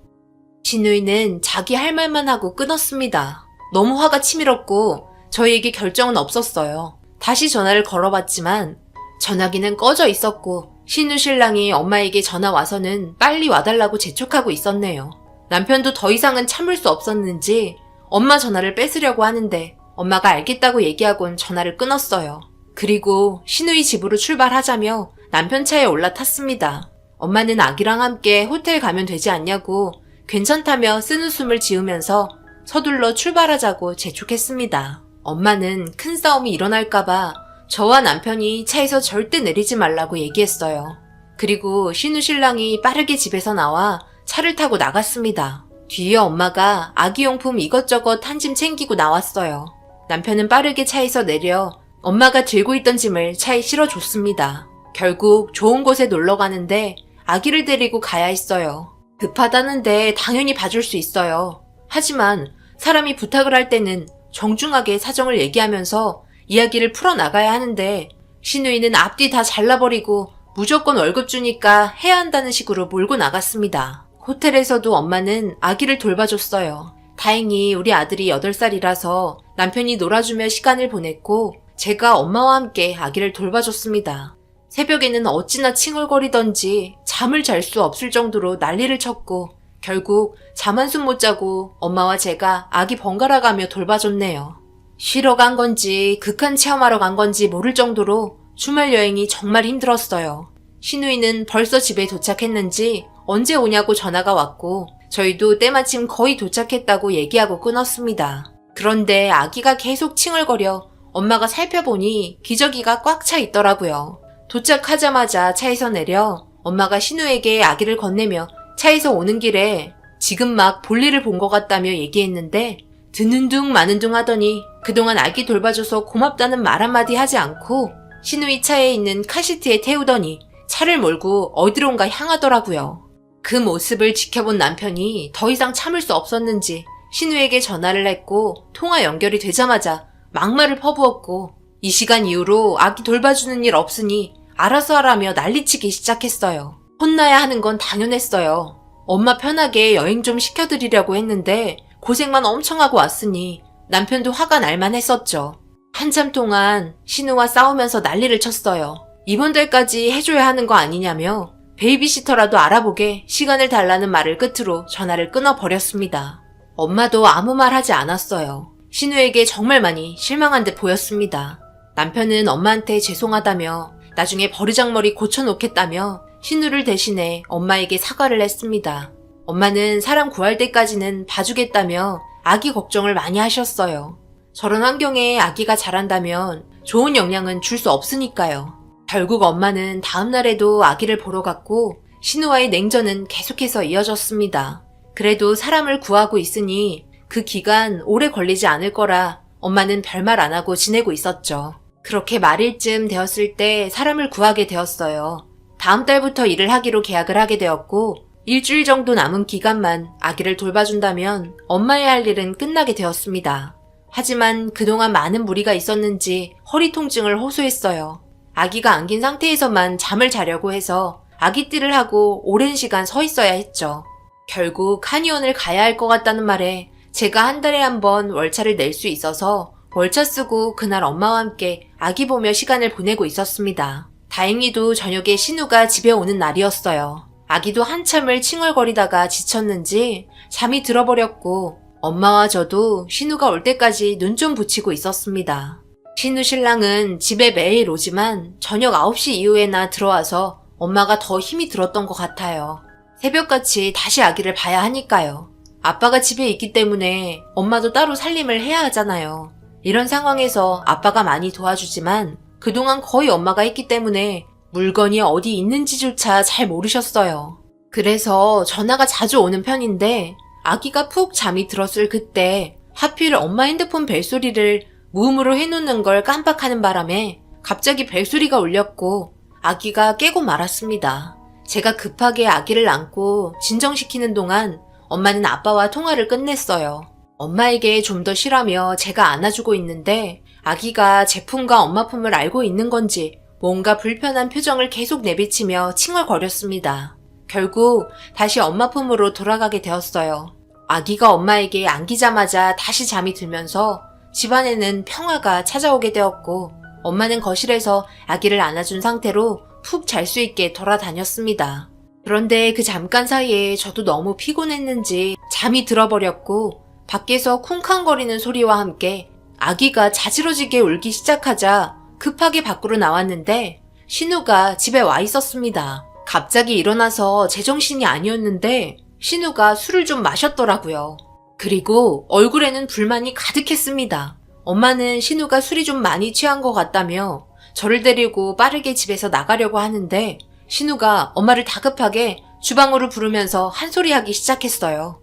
신우이는 자기 할 말만 하고 끊었습니다. 너무 화가 치밀었고 저희에게 결정은 없었어요. 다시 전화를 걸어봤지만 전화기는 꺼져 있었고 신우 신랑이 엄마에게 전화 와서는 빨리 와달라고 재촉하고 있었네요. 남편도 더 이상은 참을 수 없었는지 엄마 전화를 뺏으려고 하는데 엄마가 알겠다고 얘기하곤 전화를 끊었어요. 그리고 신우이 집으로 출발하자며 남편 차에 올라탔습니다. 엄마는 아기랑 함께 호텔 가면 되지 않냐고 괜찮다며 쓴웃음을 지으면서 서둘러 출발하자고 재촉했습니다. 엄마는 큰 싸움이 일어날까봐 저와 남편이 차에서 절대 내리지 말라고 얘기했어요. 그리고 신우 신랑이 빠르게 집에서 나와 차를 타고 나갔습니다. 뒤에 엄마가 아기용품 이것저것 한 짐 챙기고 나왔어요. 남편은 빠르게 차에서 내려 엄마가 들고 있던 짐을 차에 실어줬습니다. 결국 좋은 곳에 놀러 가는데 아기를 데리고 가야 했어요. 급하다는데 당연히 봐줄 수 있어요. 하지만 사람이 부탁을 할 때는 정중하게 사정을 얘기하면서 이야기를 풀어나가야 하는데 신우이는 앞뒤 다 잘라버리고 무조건 월급 주니까 해야 한다는 식으로 몰고 나갔습니다. 호텔에서도 엄마는 아기를 돌봐줬어요. 다행히 우리 아들이 8살이라서 남편이 놀아주며 시간을 보냈고 제가 엄마와 함께 아기를 돌봐줬습니다. 새벽에는 어찌나 칭얼거리던지 잠을 잘 수 없을 정도로 난리를 쳤고 결국 잠 한숨 못 자고 엄마와 제가 아기 번갈아 가며 돌봐줬네요. 쉬러 간 건지 극한 체험하러 간 건지 모를 정도로 주말 여행이 정말 힘들었어요. 신우이는 벌써 집에 도착했는지 언제 오냐고 전화가 왔고 저희도 때마침 거의 도착했다고 얘기하고 끊었습니다. 그런데 아기가 계속 칭얼거려 엄마가 살펴보니 기저귀가 꽉 차 있더라고요. 도착하자마자 차에서 내려 엄마가 신우에게 아기를 건네며 차에서 오는 길에 지금 막 볼일을 본 것 같다며 얘기했는데 듣는 둥 마는 둥 하더니 그동안 아기 돌봐줘서 고맙다는 말 한마디 하지 않고 신우이 차에 있는 카시트에 태우더니 차를 몰고 어디론가 향하더라고요. 그 모습을 지켜본 남편이 더 이상 참을 수 없었는지 신우에게 전화를 했고 통화 연결이 되자마자 막말을 퍼부었고 이 시간 이후로 아기 돌봐주는 일 없으니 알아서 하라며 난리치기 시작했어요. 혼나야 하는 건 당연했어요. 엄마 편하게 여행 좀 시켜드리려고 했는데 고생만 엄청 하고 왔으니 남편도 화가 날만 했었죠. 한참 동안 신우와 싸우면서 난리를 쳤어요. 이번 달까지 해줘야 하는 거 아니냐며 베이비시터라도 알아보게 시간을 달라는 말을 끝으로 전화를 끊어버렸습니다. 엄마도 아무 말 하지 않았어요. 신우에게 정말 많이 실망한 듯 보였습니다. 남편은 엄마한테 죄송하다며 나중에 버르장머리 고쳐놓겠다며 신우를 대신해 엄마에게 사과를 했습니다. 엄마는 사람 구할 때까지는 봐주겠다며 아기 걱정을 많이 하셨어요. 저런 환경에 아기가 자란다면 좋은 영향은 줄 수 없으니까요. 결국 엄마는 다음 날에도 아기를 보러 갔고 신우와의 냉전은 계속해서 이어졌습니다. 그래도 사람을 구하고 있으니 그 기간 오래 걸리지 않을 거라 엄마는 별말 안 하고 지내고 있었죠. 그렇게 말일쯤 되었을 때 사람을 구하게 되었어요. 다음 달부터 일을 하기로 계약을 하게 되었고 일주일 정도 남은 기간만 아기를 돌봐준다면 엄마의 할 일은 끝나게 되었습니다. 하지만 그동안 많은 무리가 있었는지 허리 통증을 호소했어요. 아기가 안긴 상태에서만 잠을 자려고 해서 아기띠를 하고 오랜 시간 서 있어야 했죠. 결국 한의원을 가야 할 것 같다는 말에 제가 한 달에 한 번 월차를 낼 수 있어서 월차 쓰고 그날 엄마와 함께 아기 보며 시간을 보내고 있었습니다. 다행히도 저녁에 신우가 집에 오는 날이었어요. 아기도 한참을 칭얼거리다가 지쳤는지 잠이 들어버렸고 엄마와 저도 신우가 올 때까지 눈 좀 붙이고 있었습니다. 신우 신랑은 집에 매일 오지만 저녁 9시 이후에나 들어와서 엄마가 더 힘이 들었던 것 같아요. 새벽같이 다시 아기를 봐야 하니까요. 아빠가 집에 있기 때문에 엄마도 따로 살림을 해야 하잖아요. 이런 상황에서 아빠가 많이 도와주지만 그동안 거의 엄마가 있기 때문에 물건이 어디 있는지조차 잘 모르셨어요. 그래서 전화가 자주 오는 편인데 아기가 푹 잠이 들었을 그때 하필 엄마 핸드폰 벨소리를 무음으로 해놓는 걸 깜빡하는 바람에 갑자기 벨소리가 울렸고 아기가 깨고 말았습니다. 제가 급하게 아기를 안고 진정시키는 동안 엄마는 아빠와 통화를 끝냈어요. 엄마에게 좀 더 쉬라며 제가 안아주고 있는데 아기가 제 품과 엄마 품을 알고 있는 건지 뭔가 불편한 표정을 계속 내비치며 칭얼거렸습니다. 결국 다시 엄마 품으로 돌아가게 되었어요. 아기가 엄마에게 안기자마자 다시 잠이 들면서 집안에는 평화가 찾아오게 되었고 엄마는 거실에서 아기를 안아준 상태로 푹 잘 수 있게 돌아다녔습니다. 그런데 그 잠깐 사이에 저도 너무 피곤했는지 잠이 들어버렸고 밖에서 쿵쾅거리는 소리와 함께 아기가 자지러지게 울기 시작하자 급하게 밖으로 나왔는데 신우가 집에 와 있었습니다. 갑자기 일어나서 제정신이 아니었는데 신우가 술을 좀 마셨더라고요. 그리고 얼굴에는 불만이 가득했습니다. 엄마는 신우가 술이 좀 많이 취한 것 같다며 저를 데리고 빠르게 집에서 나가려고 하는데 신우가 엄마를 다급하게 주방으로 부르면서 한 소리 하기 시작했어요.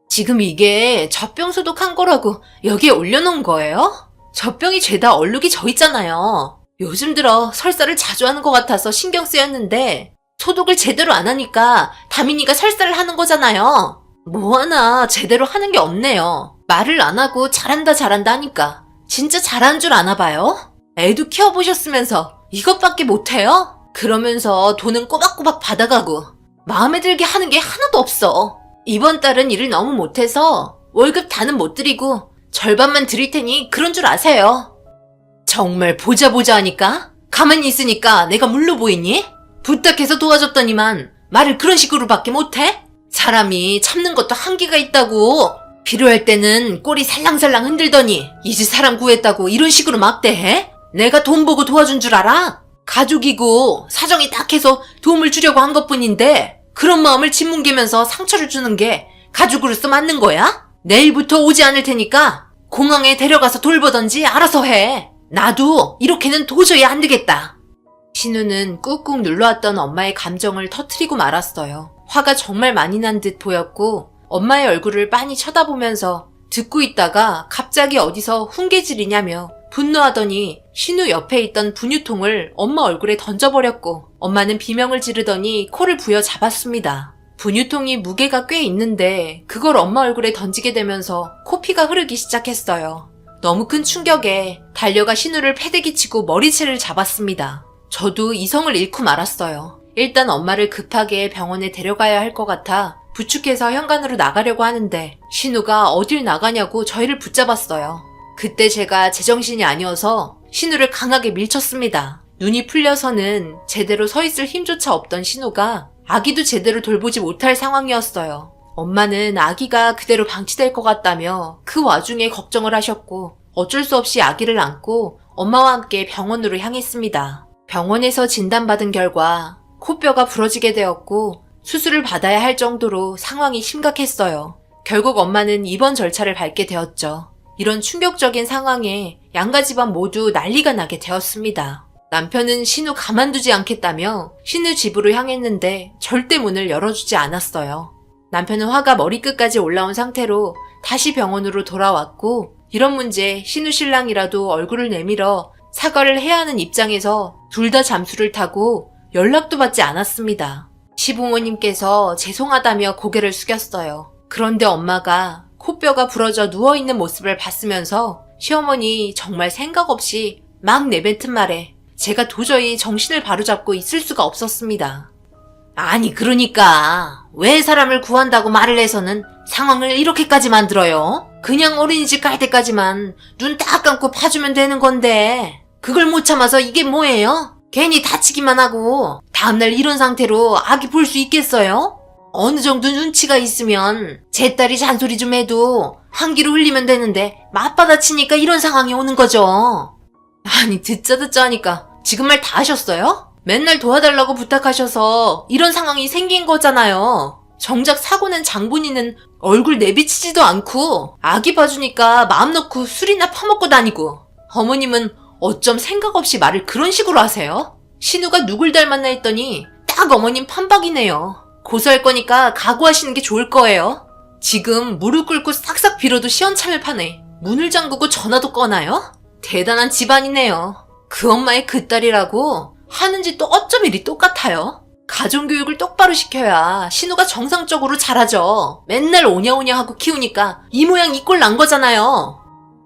지금 이게 젖병 소독한 거라고 여기에 올려놓은 거예요? 젖병이 죄다 얼룩이 져 있잖아요. 요즘 들어 설사를 자주 하는 것 같아서 신경 쓰였는데 소독을 제대로 안 하니까 다민이가 설사를 하는 거잖아요. 뭐 하나 제대로 하는 게 없네요. 말을 안 하고 잘한다 하니까 진짜 잘하는 줄 아나 봐요? 애도 키워보셨으면서 이것밖에 못해요? 그러면서 돈은 꼬박꼬박 받아가고 마음에 들게 하는 게 하나도 없어. 이번 달은 일을 너무 못해서 월급 다는 못 드리고 절반만 드릴 테니 그런 줄 아세요. 정말 보자 하니까? 가만히 있으니까 내가 물로 보이니? 부탁해서 도와줬더니만 말을 그런 식으로밖에 못해? 사람이 참는 것도 한계가 있다고. 필요할 때는 꼬리 살랑살랑 흔들더니 이 집 사람 구했다고 이런 식으로 막대해? 내가 돈 보고 도와준 줄 알아? 가족이고 사정이 딱해서 도움을 주려고 한 것뿐인데 그런 마음을 짓뭉개면서 상처를 주는 게 가족으로서 맞는 거야? 내일부터 오지 않을 테니까 공항에 데려가서 돌보던지 알아서 해. 나도 이렇게는 도저히 안 되겠다. 신우는 꾹꾹 눌러왔던 엄마의 감정을 터트리고 말았어요. 화가 정말 많이 난 듯 보였고 엄마의 얼굴을 빤히 쳐다보면서 듣고 있다가 갑자기 어디서 훈계질이냐며 분노하더니 신우 옆에 있던 분유통을 엄마 얼굴에 던져버렸고 엄마는 비명을 지르더니 코를 부여잡았습니다. 분유통이 무게가 꽤 있는데 그걸 엄마 얼굴에 던지게 되면서 코피가 흐르기 시작했어요. 너무 큰 충격에 달려가 신우를 패대기 치고 머리채를 잡았습니다. 저도 이성을 잃고 말았어요. 일단 엄마를 급하게 병원에 데려가야 할 것 같아 부축해서 현관으로 나가려고 하는데 신우가 어딜 나가냐고 저희를 붙잡았어요. 그때 제가 제정신이 아니어서 신우를 강하게 밀쳤습니다. 눈이 풀려서는 제대로 서 있을 힘조차 없던 신우가 아기도 제대로 돌보지 못할 상황이었어요. 엄마는 아기가 그대로 방치될 것 같다며 그 와중에 걱정을 하셨고 어쩔 수 없이 아기를 안고 엄마와 함께 병원으로 향했습니다. 병원에서 진단받은 결과 코뼈가 부러지게 되었고 수술을 받아야 할 정도로 상황이 심각했어요. 결국 엄마는 입원 절차를 밟게 되었죠. 이런 충격적인 상황에 양가 집안 모두 난리가 나게 되었습니다. 남편은 신우 가만두지 않겠다며 신우 집으로 향했는데 절대 문을 열어주지 않았어요. 남편은 화가 머리끝까지 올라온 상태로 다시 병원으로 돌아왔고 이런 문제에 신우 신랑이라도 얼굴을 내밀어 사과를 해야 하는 입장에서 둘 다 잠수를 타고 연락도 받지 않았습니다. 시부모님께서 죄송하다며 고개를 숙였어요. 그런데 엄마가 코뼈가 부러져 누워있는 모습을 봤으면서 시어머니 정말 생각 없이 막 내뱉은 말에 제가 도저히 정신을 바로잡고 있을 수가 없었습니다. 아니 그러니까 왜 사람을 구한다고 말을 해서는 상황을 이렇게까지 만들어요? 그냥 어린이집 갈 때까지만 눈 딱 감고 봐주면 되는 건데 그걸 못 참아서 이게 뭐예요? 괜히 다치기만 하고 다음날 이런 상태로 아기 볼 수 있겠어요? 어느 정도 눈치가 있으면 제 딸이 잔소리 좀 해도 한기로 흘리면 되는데 맞받아치니까 이런 상황이 오는 거죠. 아니 듣자 하니까 지금 말 다 하셨어요? 맨날 도와달라고 부탁하셔서 이런 상황이 생긴 거잖아요. 정작 사고낸 장본인은 얼굴 내비치지도 않고 아기 봐주니까 마음 놓고 술이나 퍼먹고 다니고 어머님은 어쩜 생각 없이 말을 그런 식으로 하세요? 신우가 누굴 닮았나 했더니 딱 어머님 판박이네요. 고소할 거니까 각오하시는 게 좋을 거예요. 지금 무릎 꿇고 싹싹 빌어도 시원참을 파네. 문을 잠그고 전화도 꺼나요? 대단한 집안이네요. 그 엄마의 그 딸이라고 하는 짓도 어쩜 이리 똑같아요? 가정교육을 똑바로 시켜야 신우가 정상적으로 자라죠. 맨날 오냐오냐 하고 키우니까 이 모양 이 꼴 난 거잖아요.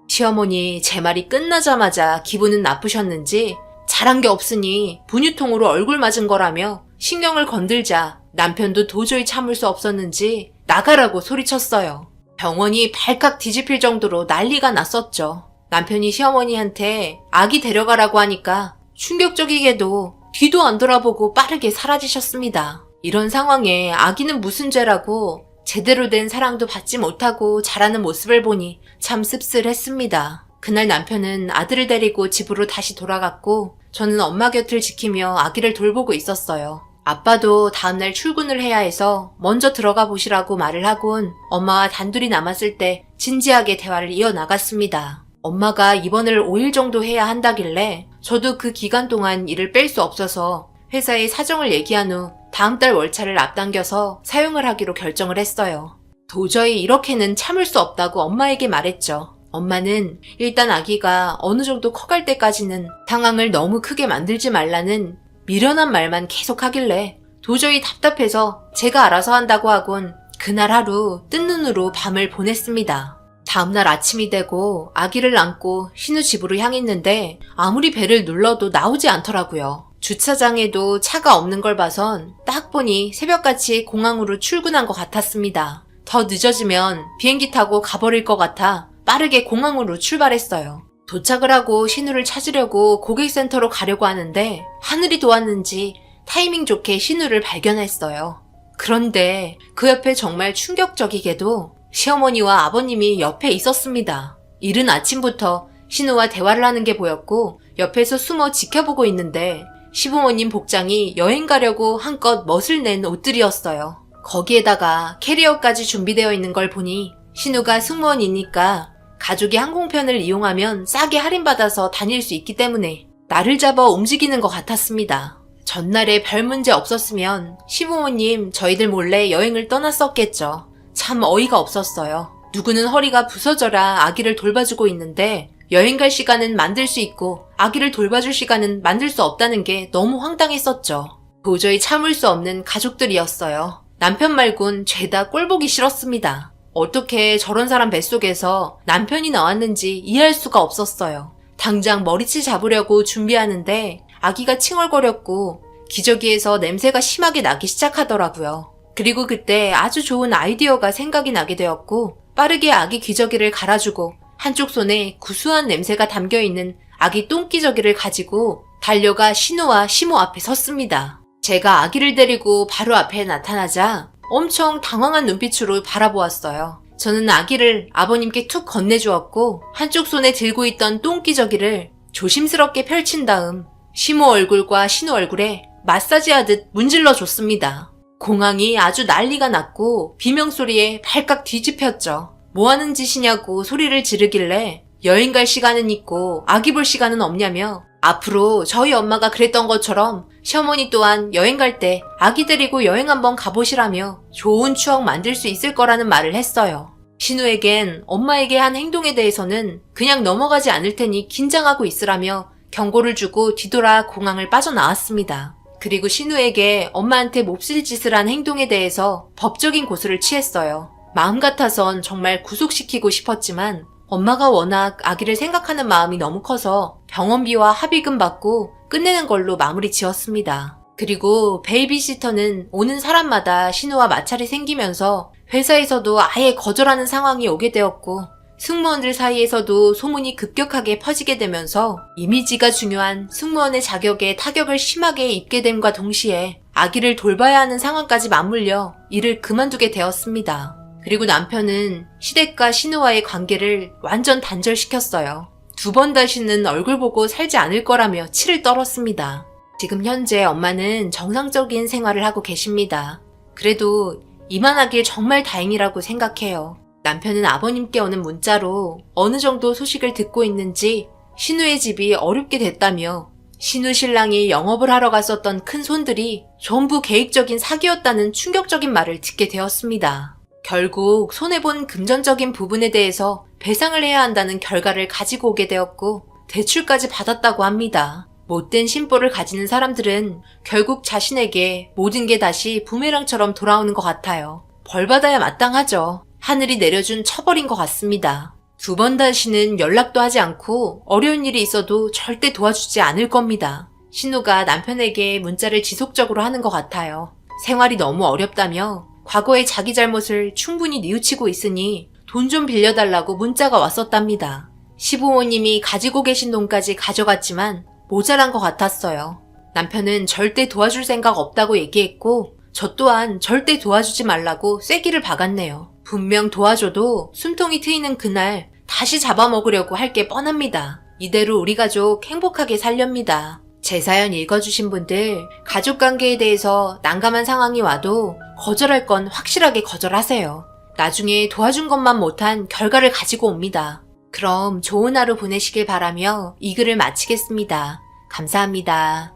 시어머니 제 말이 끝나자마자 기분은 나쁘셨는지 잘한 게 없으니 분유통으로 얼굴 맞은 거라며 신경을 건들자 남편도 도저히 참을 수 없었는지 나가라고 소리쳤어요. 병원이 발칵 뒤집힐 정도로 난리가 났었죠. 남편이 시어머니한테 아기 데려가라고 하니까 충격적이게도 뒤도 안 돌아보고 빠르게 사라지셨습니다. 이런 상황에 아기는 무슨 죄라고 제대로 된 사랑도 받지 못하고 자라는 모습을 보니 참 씁쓸했습니다. 그날 남편은 아들을 데리고 집으로 다시 돌아갔고 저는 엄마 곁을 지키며 아기를 돌보고 있었어요. 아빠도 다음날 출근을 해야 해서 먼저 들어가 보시라고 말을 하곤 엄마와 단둘이 남았을 때 진지하게 대화를 이어나갔습니다. 엄마가 입원을 5일 정도 해야 한다길래 저도 그 기간 동안 일을 뺄 수 없어서 회사에 사정을 얘기한 후 다음 달 월차를 앞당겨서 사용을 하기로 결정을 했어요. 도저히 이렇게는 참을 수 없다고 엄마에게 말했죠. 엄마는 일단 아기가 어느 정도 커갈 때까지는 상황을 너무 크게 만들지 말라는 미련한 말만 계속 하길래 도저히 답답해서 제가 알아서 한다고 하곤 그날 하루 뜬 눈으로 밤을 보냈습니다. 다음날 아침이 되고 아기를 안고 신우 집으로 향했는데 아무리 배를 눌러도 나오지 않더라고요. 주차장에도 차가 없는 걸 봐선 딱 보니 새벽같이 공항으로 출근한 것 같았습니다. 더 늦어지면 비행기 타고 가버릴 것 같아 빠르게 공항으로 출발했어요. 도착을 하고 신우를 찾으려고 고객센터로 가려고 하는데 하늘이 도왔는지 타이밍 좋게 신우를 발견했어요. 그런데 그 옆에 정말 충격적이게도 시어머니와 아버님이 옆에 있었습니다. 이른 아침부터 신우와 대화를 하는 게 보였고 옆에서 숨어 지켜보고 있는데 시부모님 복장이 여행 가려고 한껏 멋을 낸 옷들이었어요. 거기에다가 캐리어까지 준비되어 있는 걸 보니 신우가 승무원이니까 가족이 항공편을 이용하면 싸게 할인받아서 다닐 수 있기 때문에 나를 잡아 움직이는 것 같았습니다. 전날에 별 문제 없었으면 시부모님 저희들 몰래 여행을 떠났었겠죠. 참 어이가 없었어요. 누구는 허리가 부서져라 아기를 돌봐주고 있는데 여행 갈 시간은 만들 수 있고 아기를 돌봐줄 시간은 만들 수 없다는 게 너무 황당했었죠. 도저히 참을 수 없는 가족들이었어요. 남편 말곤 죄다 꼴보기 싫었습니다. 어떻게 저런 사람 뱃속에서 남편이 나왔는지 이해할 수가 없었어요. 당장 머리채 잡으려고 준비하는데 아기가 칭얼거렸고 기저귀에서 냄새가 심하게 나기 시작하더라고요. 그리고 그때 아주 좋은 아이디어가 생각이 나게 되었고 빠르게 아기 기저귀를 갈아주고 한쪽 손에 구수한 냄새가 담겨있는 아기 똥기저귀를 가지고 달려가 신우와 시모 앞에 섰습니다. 제가 아기를 데리고 바로 앞에 나타나자 엄청 당황한 눈빛으로 바라보았어요. 저는 아기를 아버님께 툭 건네주었고 한쪽 손에 들고 있던 똥기저귀를 조심스럽게 펼친 다음 시모 얼굴과 신우 얼굴에 마사지하듯 문질러 줬습니다. 공항이 아주 난리가 났고 비명소리에 발칵 뒤집혔죠. 뭐하는 짓이냐고 소리를 지르길래 여행 갈 시간은 있고 아기 볼 시간은 없냐며 앞으로 저희 엄마가 그랬던 것처럼 시어머니 또한 여행 갈 때 아기 데리고 여행 한번 가보시라며 좋은 추억 만들 수 있을 거라는 말을 했어요. 신우에겐 엄마에게 한 행동에 대해서는 그냥 넘어가지 않을 테니 긴장하고 있으라며 경고를 주고 뒤돌아 공항을 빠져나왔습니다. 그리고 신우에게 엄마한테 몹쓸 짓을 한 행동에 대해서 법적인 고소를 취했어요. 마음 같아선 정말 구속시키고 싶었지만 엄마가 워낙 아기를 생각하는 마음이 너무 커서 병원비와 합의금 받고 끝내는 걸로 마무리 지었습니다. 그리고 베이비시터는 오는 사람마다 신우와 마찰이 생기면서 회사에서도 아예 거절하는 상황이 오게 되었고 승무원들 사이에서도 소문이 급격하게 퍼지게 되면서 이미지가 중요한 승무원의 자격에 타격을 심하게 입게 됨과 동시에 아기를 돌봐야 하는 상황까지 맞물려 일을 그만두게 되었습니다. 그리고 남편은 시댁과 신우와의 관계를 완전 단절시켰어요. 2번 다시는 얼굴 보고 살지 않을 거라며 치를 떨었습니다. 지금 현재 엄마는 정상적인 생활을 하고 계십니다. 그래도 이만하길 정말 다행이라고 생각해요. 남편은 아버님께 오는 문자로 어느 정도 소식을 듣고 있는지 신우의 집이 어렵게 됐다며 신우 신랑이 영업을 하러 갔었던 큰 손들이 전부 계획적인 사기였다는 충격적인 말을 듣게 되었습니다. 결국 손해본 금전적인 부분에 대해서 배상을 해야 한다는 결과를 가지고 오게 되었고 대출까지 받았다고 합니다. 못된 심보를 가지는 사람들은 결국 자신에게 모든 게 다시 부메랑처럼 돌아오는 것 같아요. 벌받아야 마땅하죠. 하늘이 내려준 처벌인 것 같습니다. 2번 다시는 연락도 하지 않고 어려운 일이 있어도 절대 도와주지 않을 겁니다. 신우가 남편에게 문자를 지속적으로 하는 것 같아요. 생활이 너무 어렵다며 과거의 자기 잘못을 충분히 뉘우치고 있으니 돈 좀 빌려달라고 문자가 왔었답니다. 시부모님이 가지고 계신 돈까지 가져갔지만 모자란 것 같았어요. 남편은 절대 도와줄 생각 없다고 얘기했고 저 또한 절대 도와주지 말라고 쐐기를 박았네요. 분명 도와줘도 숨통이 트이는 그날 다시 잡아먹으려고 할 게 뻔합니다. 이대로 우리 가족 행복하게 살렵니다. 제 사연 읽어주신 분들 가족관계에 대해서 난감한 상황이 와도 거절할 건 확실하게 거절하세요. 나중에 도와준 것만 못한 결과를 가지고 옵니다. 그럼 좋은 하루 보내시길 바라며 이 글을 마치겠습니다. 감사합니다.